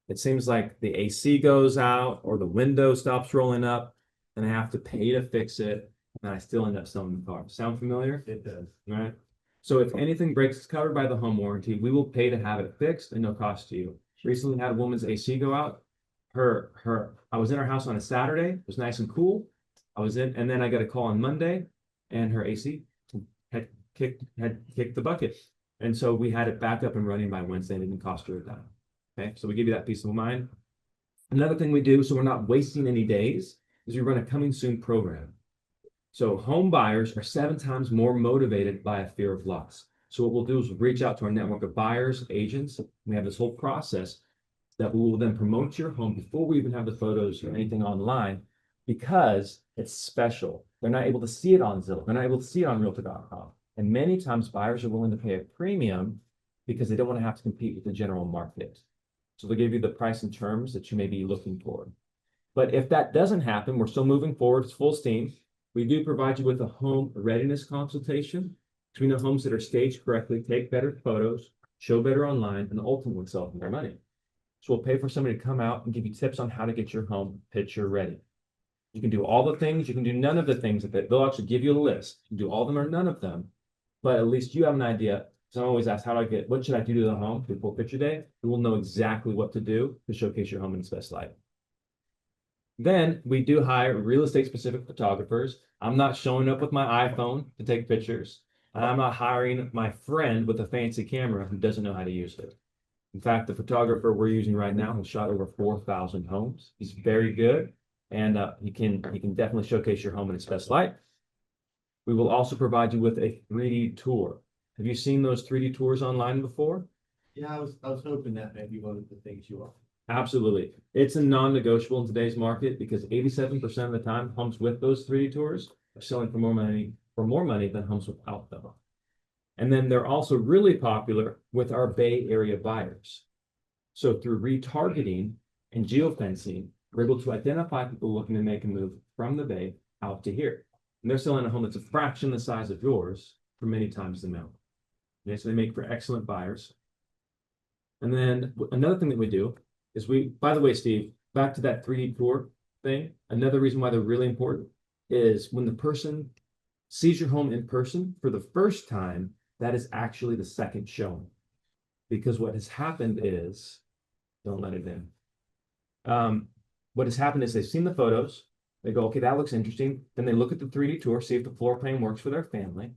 it seems like the AC goes out or the window stops rolling up and I have to pay to fix it. And I still end up selling the car. Sound familiar? It does. All right. So if anything breaks, it's covered by the home warranty. We will pay to have it fixed and no cost to you. Recently had a woman's AC go out. I was in her house on a Saturday. It was nice and cool. I was in, and then I got a call on Monday and her AC had kicked the bucket. And so we had it back up and running by Wednesday. It didn't cost her a dime. Okay. So we give you that peace of mind. Another thing we do, so we're not wasting any days, is we run a coming soon program. So home buyers are 7 times more motivated by a fear of loss. So what we'll do is reach out to our network of buyers, agents. We have this whole process that we will then promote your home before we even have the photos or anything online because it's special. They're not able to see it on Zillow. They're not able to see it on Realtor.com. And many times buyers are willing to pay a premium because they don't want to have to compete with the general market. So they'll give you the price and terms that you may be looking for. But if that doesn't happen, we're still moving forward. It's full steam. We do provide you with a home readiness consultation between the homes that are staged correctly, take better photos, show better online, and ultimately sell for more money. So we'll pay for somebody to come out and give you tips on how to get your home picture ready. You can do all the things, you can do none of the things that they'll actually give you a list. You can do all of them or none of them, but at least you have an idea. So I'm always asked, what should I do to the home before picture day? We will know exactly what to do to showcase your home in its best light. Then we do hire real estate specific photographers. I'm not showing up with my iPhone to take pictures. I'm not hiring my friend with a fancy camera who doesn't know how to use it. In fact, the photographer we're using right now has shot over 4,000 homes. He's very good, and he can definitely showcase your home in its best light. We will also provide you with a 3D tour. Have you seen those 3D tours online before? Yeah, I was hoping that may be one of the things you offer. Absolutely. It's a non-negotiable in today's market because 87% of the time homes with those 3D tours are selling for more money than homes without them. And then they're also really popular with our Bay Area buyers. So through retargeting and geofencing, we're able to identify people looking to make a move from the Bay out to here. And they're selling a home that's a fraction the size of yours for many times the amount. Okay, so they make for excellent buyers. And then another thing that we do is by the way, Steve, back to that 3D tour thing, another reason why they're really important is when the person sees your home in person for the first time, that is actually the second showing. Because what has happened is, don't let it in. What has happened is they've seen the photos, they go, okay, that looks interesting. Then they look at the 3D tour, see if the floor plan works for their family.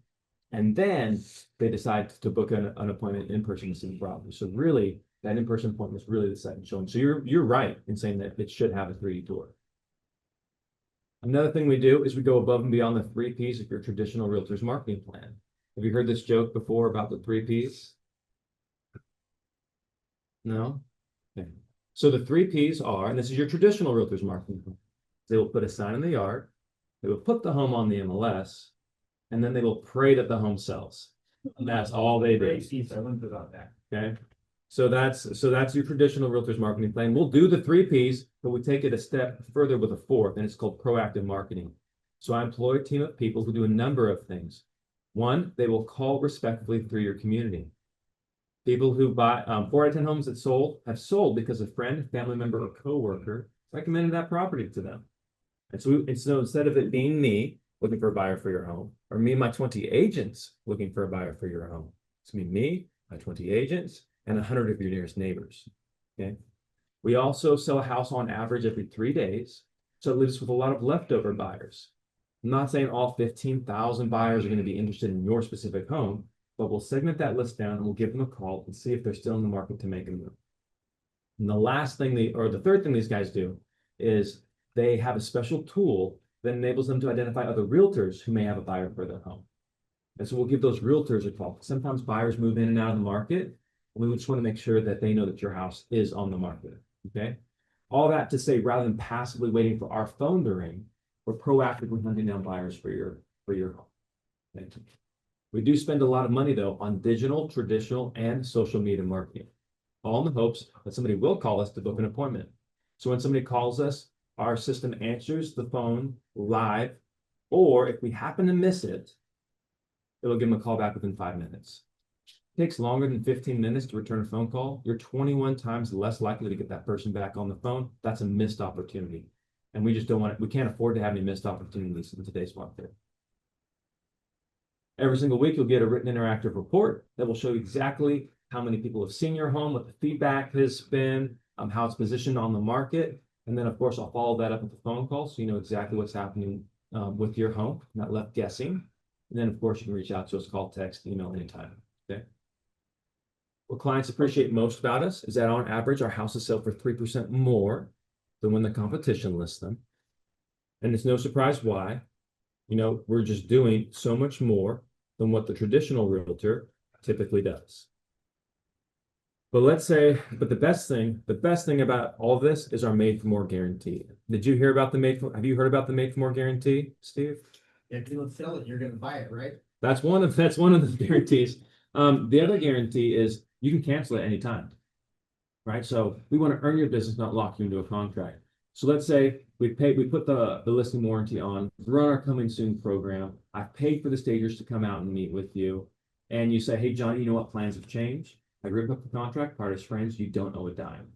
And then they decide to book an appointment in person to see the property. So really, that in-person appointment is really the second showing. So you're right in saying that it should have a 3D tour. Another thing we do is we go above and beyond the 3 Ps of your traditional realtor's marketing plan. Have you heard this joke before about the 3 Ps? No? Okay. So the 3 Ps are, and this is your traditional realtor's marketing plan. They will put a sign in the yard, they will put the home on the MLS, and then they will pray that the home sells. And that's all they do. Okay. So that's your traditional realtor's marketing plan. We'll do the 3 Ps, but we take it a step further with a fourth, and it's called proactive marketing. So I employ a team of people who do a number of things. One, they will call respectfully through your community. People who buy 4 out of 10 homes that have sold because a friend, family member, or coworker recommended that property to them. And so instead of it being me looking for a buyer for your home, or me and my 20 agents looking for a buyer for your home, it's gonna be me, my 20 agents, and 100 of your nearest neighbors. Okay. We also sell a house on average every 3 days, so it leaves us with a lot of leftover buyers. I'm not saying all 15,000 buyers are going to be interested in your specific home, but we'll segment that list down and we'll give them a call and see if they're still in the market to make a move. And the third thing these guys do is they have a special tool that enables them to identify other realtors who may have a buyer for their home. And so we'll give those realtors a call. Sometimes buyers move in and out of the market. We just want to make sure that they know that your house is on the market. Okay. All that to say, rather than passively waiting for our phone to ring, we're proactively hunting down buyers for your home. Okay. We do spend a lot of money though on digital, traditional, and social media marketing, all in the hopes that somebody will call us to book an appointment. So when somebody calls us, our system answers the phone live, or if we happen to miss it, it'll give them a call back within 5 minutes. It takes longer than 15 minutes to return a phone call. You're 21 times less likely to get that person back on the phone. That's a missed opportunity. And we just don't want it. We can't afford to have any missed opportunities in today's market. Every single week, you'll get a written interactive report that will show you exactly how many people have seen your home, what the feedback has been, how it's positioned on the market. And then, of course, I'll follow that up with a phone call so you know exactly what's happening with your home, not left guessing. And then, of course, you can reach out to us, call, text, email, anytime. Okay. What clients appreciate most about us is that on average, our houses sell for 3% more than when the competition lists them. And it's no surprise why. You know, we're just doing so much more than what the traditional realtor typically does. But the best thing about all this is our made for more guarantee. Did you hear about have you heard about the made for more guarantee, Steve? If you don't sell it, you're gonna buy it, right? That's one of the guarantees. The other guarantee is you can cancel at any time, right? So we want to earn your business, not lock you into a contract. So let's say we put the listing warranty on, run our coming soon program. I've paid for the stagers to come out and meet with you. And you say, hey, Johnny, you know what, plans have changed? I rip up the contract, part as friends, you don't owe a dime.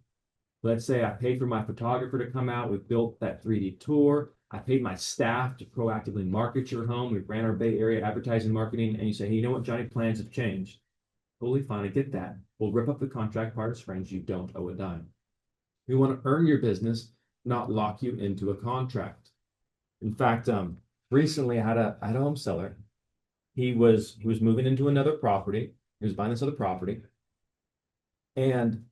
Let's say I paid for my photographer to come out. We built that 3D tour. I paid my staff to proactively market your home. We ran our Bay Area advertising marketing. And you say, hey, you know what, Johnny, plans have changed. Totally fine, I get that. We'll rip up the contract, part as friends, you don't owe a dime. We want to earn your business, not lock you into a contract. In fact, recently I had a home seller. He was moving into another property. He was buying this other property. And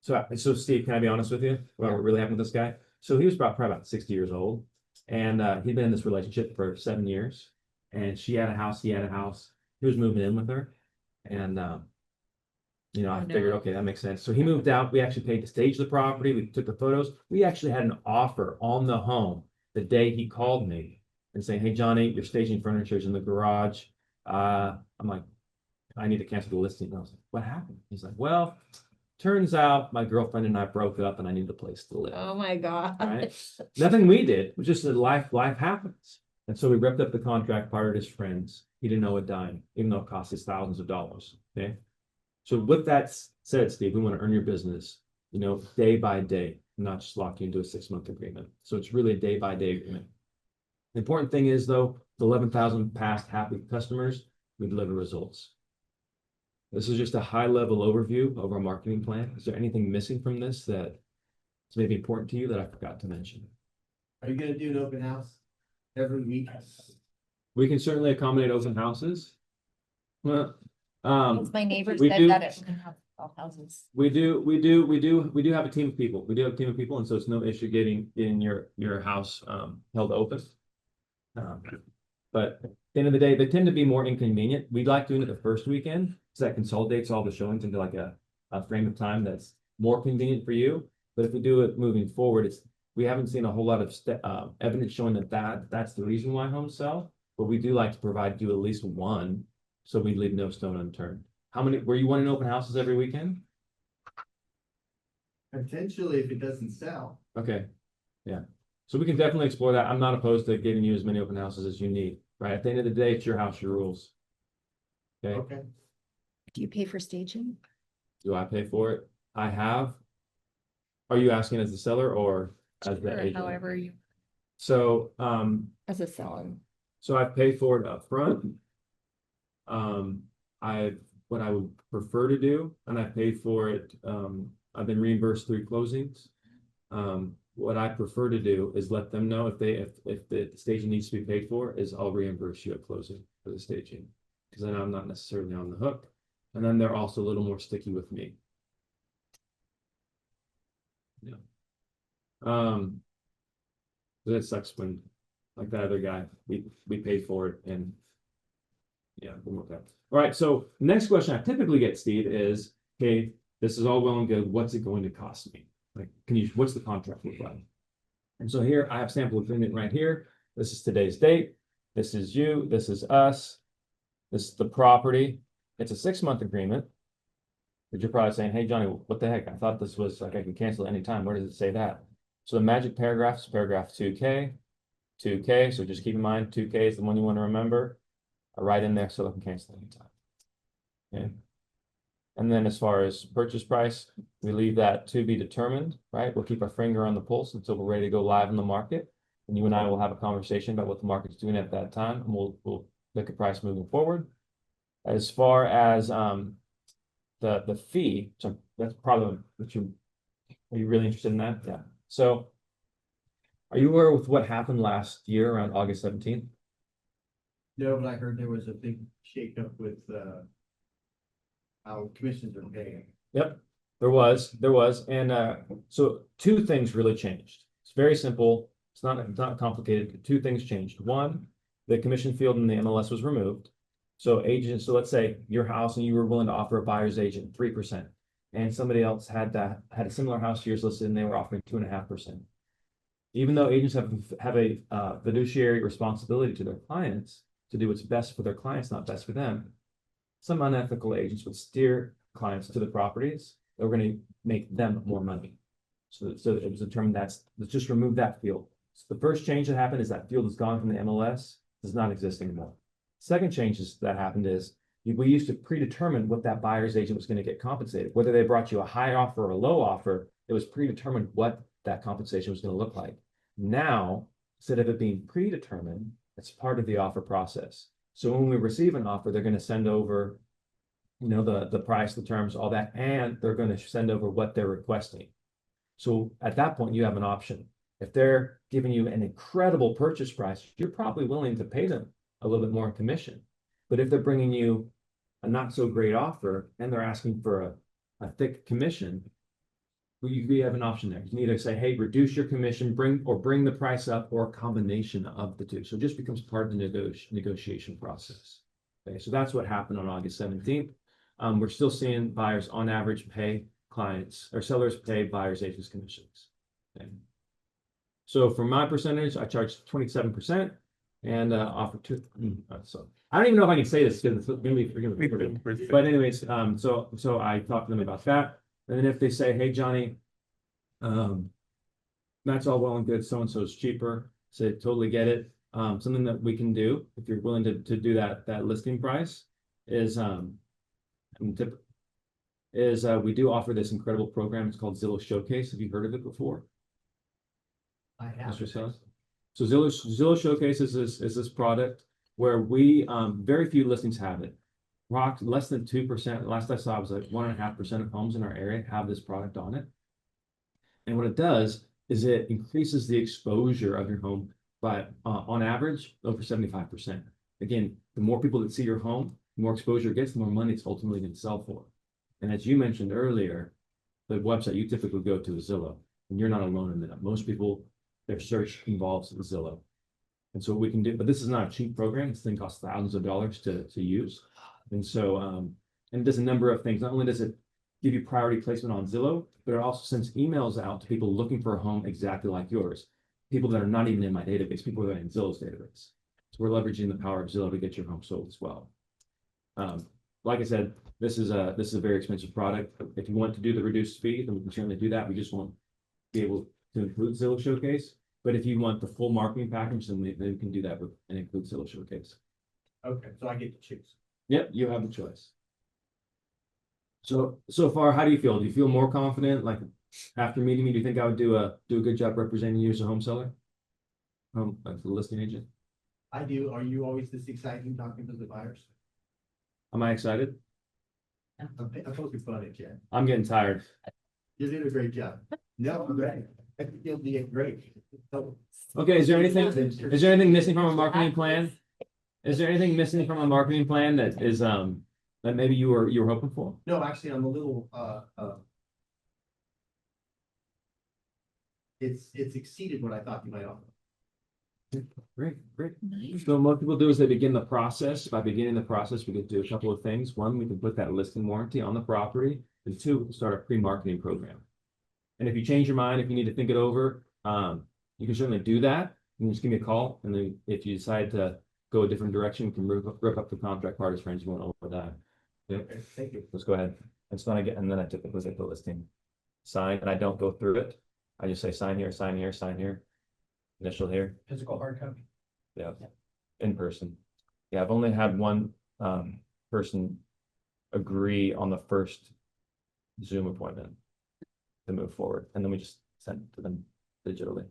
so Steve, can I be honest with you about what really happened with this guy? So he was probably about 60 years old, and he'd been in this relationship for 7 years. And she had a house, he had a house. He was moving in with her, and I figured, okay, that makes sense. So he moved out. We actually paid to stage the property. We took the photos. We actually had an offer on the home the day he called me and saying, hey, Johnny, your staging furniture is in the garage. I'm like, I need to cancel the listing. And I was like, what happened? He's like, well, Turns out my girlfriend and I broke up and I need a place to live. Oh my God. Right? Nothing we did, it was just that life happens. And so we ripped up the contract, fired his friends. He didn't know a dime, even though it cost us thousands of dollars. Okay. So with that said, Steve, we want to earn your business, day by day, not just lock you into a 6-month agreement. So it's really a day by day agreement. The important thing is though, the 11,000 past happy customers, we deliver results. This is just a high level overview of our marketing plan. Is there anything missing from this that is maybe important to you that I forgot to mention? Are you gonna do an open house every week? We can certainly accommodate open houses. Well, My neighbor we said do- that it wouldn't have all houses. we do have a team of people. We do have a team of people, and so it's no issue getting your house held open. But at the end of the day, they tend to be more inconvenient. We like doing it the first weekend, so that consolidates all the showings into like a frame of time that's more convenient for you. But if we do it moving forward, we haven't seen a whole lot of evidence showing that's the reason why homes sell. But we do like to provide you at least one, so we leave no stone unturned. How many were you wanting open houses every weekend? Potentially, if it doesn't sell. Okay, yeah. So we can definitely explore that. I'm not opposed to giving you as many open houses as you need, right? At the end of the day, it's your house, your rules. Okay, Okay. Do you pay for staging? do I pay for it? I have. Are you asking as the seller or as the Or agent? however you, So, as a seller. so I pay for it up front. What I would prefer to do, and I pay for it, I've been reimbursed through closings. What I prefer to do is let them know if the staging needs to be paid for, is I'll reimburse you at closing for the staging. Because then I'm not necessarily on the hook. And then they're also a little more sticky with me. Yeah. That sucks when, like that other guy, we paid for it and yeah, we'll work out. All right, so next question I typically get, Steve, is, okay, this is all well and good. What's it going to cost me? Like, what's the contract look like? And so here I have sample agreement right here. This is today's date. This is you, this is us. This is the property. It's a 6-month agreement. But you're probably saying, hey, Johnny, what the heck? I thought this was like I can cancel anytime. Where does it say that? So the magic paragraph is paragraph 2K. 2K, so just keep in mind 2K is the one you want to remember. I write in there so I can cancel anytime. Okay. And then as far as purchase price, we leave that to be determined, right? We'll keep our finger on the pulse until we're ready to go live in the market. And you and I will have a conversation about what the market's doing at that time, and we'll look at price moving forward. As far as the fee, so that's probably what are you really interested in that? Yeah. So are you aware with what happened last year around August 17th? No, but I heard there was a big shakeup with how commissions are paying. Yep, there was. And so 2 things really changed. It's very simple. It's not complicated. 2 things changed. One, the commission field in the MLS was removed. So let's say your house and you were willing to offer a buyer's agent 3%. And somebody else had a similar house to yours listed and they were offering 2.5%. Even though agents have a fiduciary responsibility to their clients to do what's best for their clients, not best for them, some unethical agents would steer clients to the properties that were going to make them more money. So it was determined let's just remove that field. So the first change that happened is that field is gone from the MLS, does not exist anymore. Second change that happened is we used to predetermine what that buyer's agent was going to get compensated. Whether they brought you a high offer or a low offer, it was predetermined what that compensation was going to look like. Now, instead of it being predetermined, it's part of the offer process. So when we receive an offer, they're going to send over, the price, the terms, all that, and they're going to send over what they're requesting. So at that point, you have an option. If they're giving you an incredible purchase price, you're probably willing to pay them a little bit more in commission. But if they're bringing you a not so great offer and they're asking for a thick commission, we have an option there. You can either say, hey, reduce your commission, bring the price up, or a combination of the 2. So it just becomes part of the negotiation process. Okay, so that's what happened on August 17th. We're still seeing buyers on average pay clients or sellers pay buyers agents commissions. Okay. So for my percentage, I charge 27% and offer 2. So I don't even know if I can say this because it's going to be forgiven. But anyways, so I talked to them about that. And then if they say, hey, Johnny, that's all well and good, so and so is cheaper, say totally get it. Something that we can do, if you're willing to do that listing price is we do offer this incredible program. It's called Zillow Showcase. Have you heard of it before? I have. Mr. Sellers? So Zillow Showcase is this product where we very few listings have it. Less than 2%. Last I saw it was like 1.5% of homes in our area have this product on it. And what it does is it increases the exposure of your home by on average over 75%. Again, the more people that see your home, the more exposure it gets, the more money it's ultimately going to sell for. And as you mentioned earlier, the website you typically go to is Zillow, and you're not alone in that. Most people, their search involves Zillow. And so what we can do, but this is not a cheap program. This thing costs thousands of dollars to use. And so, and it does a number of things. Not only does it give you priority placement on Zillow, but it also sends emails out to people looking for a home exactly like yours. People that are not even in my database, people that are in Zillow's database. So we're leveraging the power of Zillow to get your home sold as well. Like I said, this is a very expensive product. If you want to do the reduced fee, then we can certainly do that. We just won't be able to include Zillow Showcase. But if you want the full marketing package, then we can do that and include Zillow Showcase. Okay, so I get to choose. Yep, you have the choice. So far, how do you feel? Do you feel more confident? Like after meeting me, do you think I would do a good job representing you as a home seller? As a listing agent? I do. Are you always this exciting talking to the buyers? Am I excited? I'm poking fun at you. I'm getting tired. You did a great job. No, I'm ready. I think you'll be great. Okay, is there anything missing from a marketing plan? Is there anything missing from a marketing plan that is that maybe you were hoping for? No, actually, I'm a little, it's exceeded what I thought you might offer. Great. So most people do is they begin the process. By beginning the process, we could do a couple of things. One, we can put that listing warranty on the property. And two, we can start a pre-marketing program. And if you change your mind, if you need to think it over, you can certainly do that. You can just give me a call. And then if you decide to go a different direction, you can rip up the contract part as friends you want over that. Yeah. Okay, thank you. Let's go ahead. It's not again, and then I typically take the listing, sign, and I don't go through it. I just say sign here, sign here, sign here, initial here. Physical hard copy. Yeah, in person. Yeah, I've only had one person agree on the first Zoom appointment to move forward, and then we just send it to them digitally.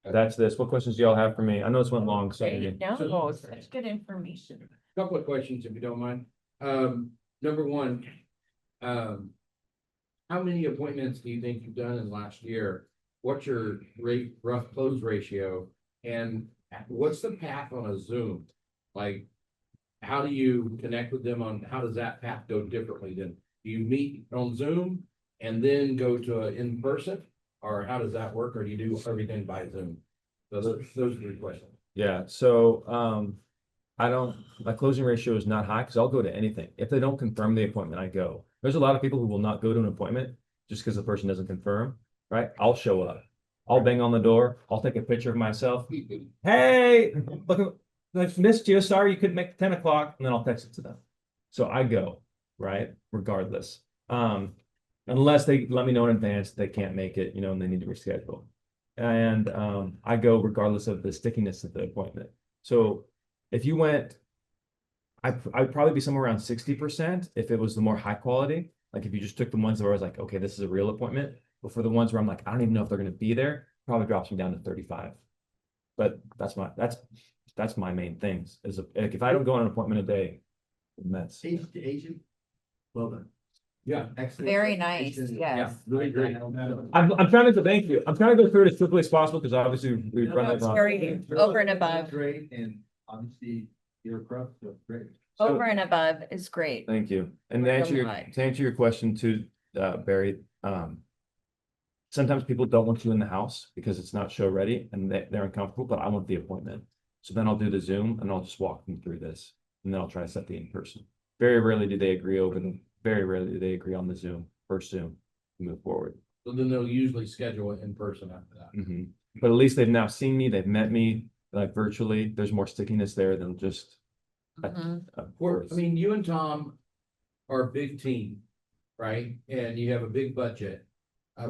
That's this. What questions do y'all have for me? I know this went long, so. No, such good information. Couple of questions, if you don't mind. Number one, how many appointments do you think you've done in last year? What's your rough close ratio? And what's the path on a Zoom? Like, how do you connect with them how does that path go differently then? Do you meet on Zoom and then go to in person? Or how does that work? Or do you do everything by Zoom? So those are the questions. Yeah, so my closing ratio is not high because I'll go to anything. If they don't confirm the appointment, I go. There's a lot of people who will not go to an appointment just because the person doesn't confirm, right? I'll show up. I'll bang on the door. I'll take a picture of myself. Hey, look, I missed you. Sorry you couldn't make 10 o'clock. And then I'll text it to them. So I go, right? Regardless. Unless they let me know in advance they can't make it, and they need to reschedule. And I go regardless of the stickiness of the appointment. So if you went, I'd probably be somewhere around 60% if it was the more high quality. Like if you just took the ones that were like, okay, this is a real appointment. But for the ones where I'm like, I don't even know if they're going to be there, probably drops me down to 35. But that's my main things. Like if I don't go on an appointment a day, that's Agent to agent. Well done. Yeah. Excellent. Very nice, Excellent. yes. Really great. I'm trying to thank you. I'm trying to go through it as quickly as possible because obviously we've run It's out of very over and above. Great, and obviously you're a pro, so great. Over and above is great. Thank you. And We're to answer your question too, Barry, sometimes people don't want you in the house because it's not show ready and they're uncomfortable, but I want the appointment. So then I'll do the Zoom and I'll just walk them through this and then I'll try to set the in-person. Very rarely do they agree very rarely do they agree on the Zoom, first Zoom, to move forward. So then they'll usually schedule it in person after that. But at least they've now seen me, they've met me, like virtually, there's more stickiness there than just. Mhm. I mean, you and Tom are a big team, right? And you have a big budget.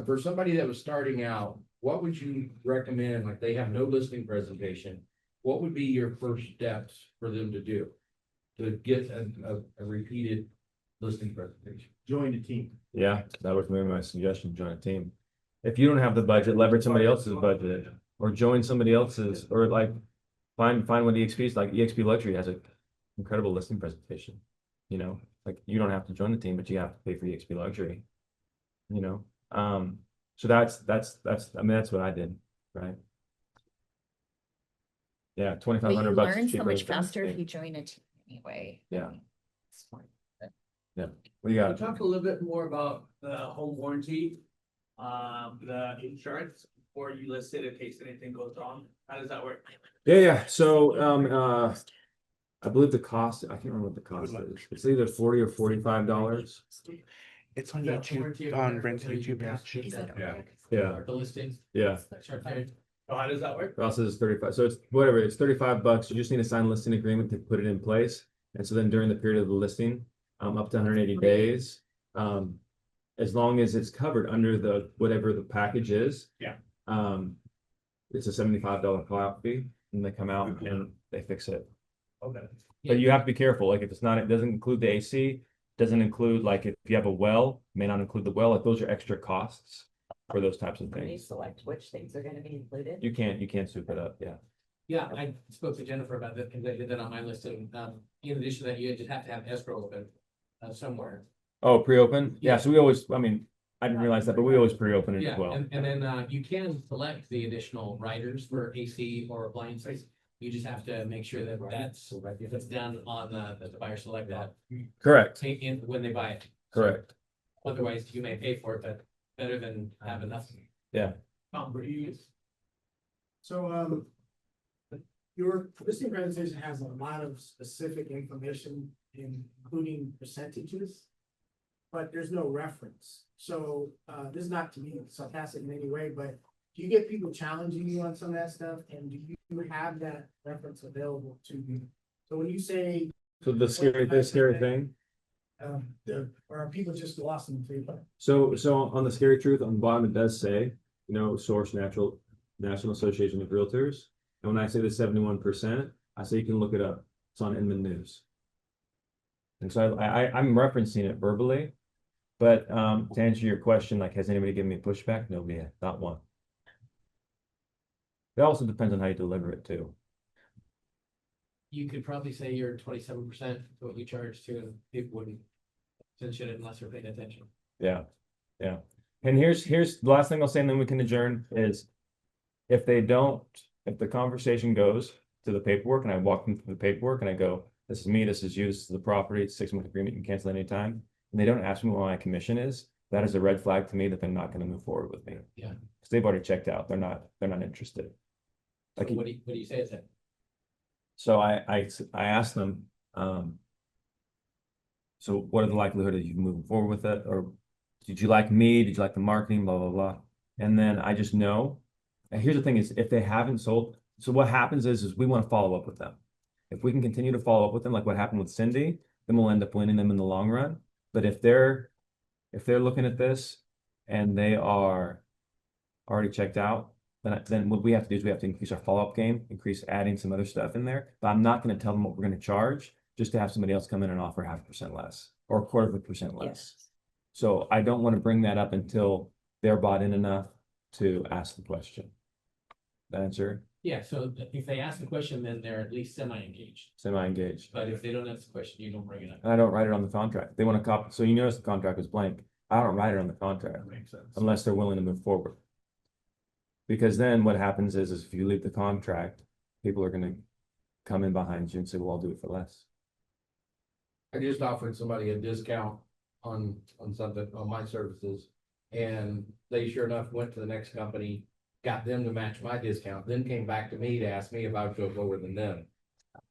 For somebody that was starting out, what would you recommend? Like they have no listing presentation. What would be your first steps for them to do? To get a repeated listing presentation? Join the team. Yeah, that was maybe my suggestion, join a team. If you don't have the budget, leverage somebody else's budget or join somebody else's, or like find what EXP's like. EXP Luxury has an incredible listing presentation. You know, like you don't have to join the team, but you have to pay for EXP Luxury. You know, so that's I mean that's what I did, right? Yeah, Well, you $2,500 learn so cheaper. much faster if you join a team anyway. Yeah. Smart. Yeah, what do you got? Talk a little bit more about the home warranty, the insurance before you list it in case anything goes wrong. How does that work? Yeah. So, I believe the cost, I can't remember what the cost is. It's either $40 or $45. It's on YouTube, on Brent's YouTube page. Is that Yeah. okay? Yeah. The listing. Yeah. Oh, how does that work? Ross says 35. So it's whatever, it's $35. You just need to sign a listing agreement to put it in place. And so then during the period of the listing, up to 180 days, as long as it's covered under the, whatever the package is. Yeah. It's a $75 call-out fee, and they come out and they fix it. Okay. But you have to be careful, like if it's not, it doesn't include the AC, doesn't include, like if you have a well, may not include the well, like those are extra costs for those types of Can you things. select which things are gonna be included? You can't soup it up, yeah. Yeah, I spoke to Jennifer about that, because I did that on my listing. In addition to that, you just have to have escrow open somewhere. Oh, pre-open? Yeah, Yeah. so we always, I mean, I didn't realize that, but we always pre-open it Yeah, as well. and then you can select the additional riders for AC or appliances. You just have to make sure that that's done on the buyer select that Correct, in when they buy it. correct. Otherwise, you may pay for it, but better than having nothing. So, your listing presentation has a lot of specific information, including percentages. But there's no reference. So, this is not to be sarcastic in any way, but do you get people challenging you on some of that stuff? And do you have that reference available to you? So when you say, So the scary thing, or are people just lost in the paper? so on the scary truth, on the bottom, it does say, source National Association of Realtors. And when I say the 71%, I say you can look it up. It's on Inman News. And so I'm referencing it verbally, but to answer your question, like, has anybody given me pushback? Nobody, not one. It also depends on how you deliver it too. You could probably say you're 27% to what you charge to, and people wouldn't mention it unless they're paying attention. Yeah. And here's the last thing I'll say, and then we can adjourn, is if the conversation goes to the paperwork and I walk them through the paperwork and I go, this is me, this is you, this is the property, it's 6-month agreement, you can cancel anytime. And they don't ask me what my commission is, that is a red flag to me that they're not gonna move forward with me. Yeah. Because they've already checked out, they're not interested. So what do you say is that? So I asked them, so what are the likelihood of you moving forward with it? Or did you like me? Did you like the marketing? Blah, blah, blah. And then I just know. And here's the thing is if they haven't sold, so what happens is we want to follow up with them. If we can continue to follow up with them, like what happened with Cindy, then we'll end up winning them in the long run. But if they're looking at this and they are already checked out, then what we have to do is we have to increase our follow-up game, increase adding some other stuff in there. But I'm not going to tell them what we're going to charge just to have somebody else come in and offer 0.5% less or 0.25% less. Yes. So I don't want to bring that up until they're bought in enough to ask the question. That answer? Yeah, so if they ask the question, then they're at least semi-engaged. Semi-engaged. But if they don't ask the question, you don't bring it up. And I don't write it on the contract. They want a copy. So you notice the contract was blank. I don't write it on the contract Makes sense. unless they're willing to move forward. Because then what happens is if you leave the contract, people are going to come in behind you and say, well, I'll do it for less. I just offered somebody a discount on something, on my services. And they sure enough went to the next company, got them to match my discount, then came back to me to ask me if I would go lower than them.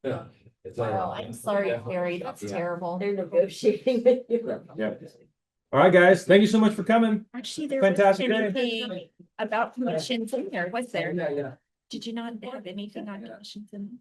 Yeah. It's Wow, I'm sorry, Harry, that's Yeah. terrible. They're negotiating with you. Yeah. All right, guys. Thank you so much for coming. Actually, there Fantastic wasn't day. anything about commissions in there, was there? Yeah. Did you not have anything on commissions in?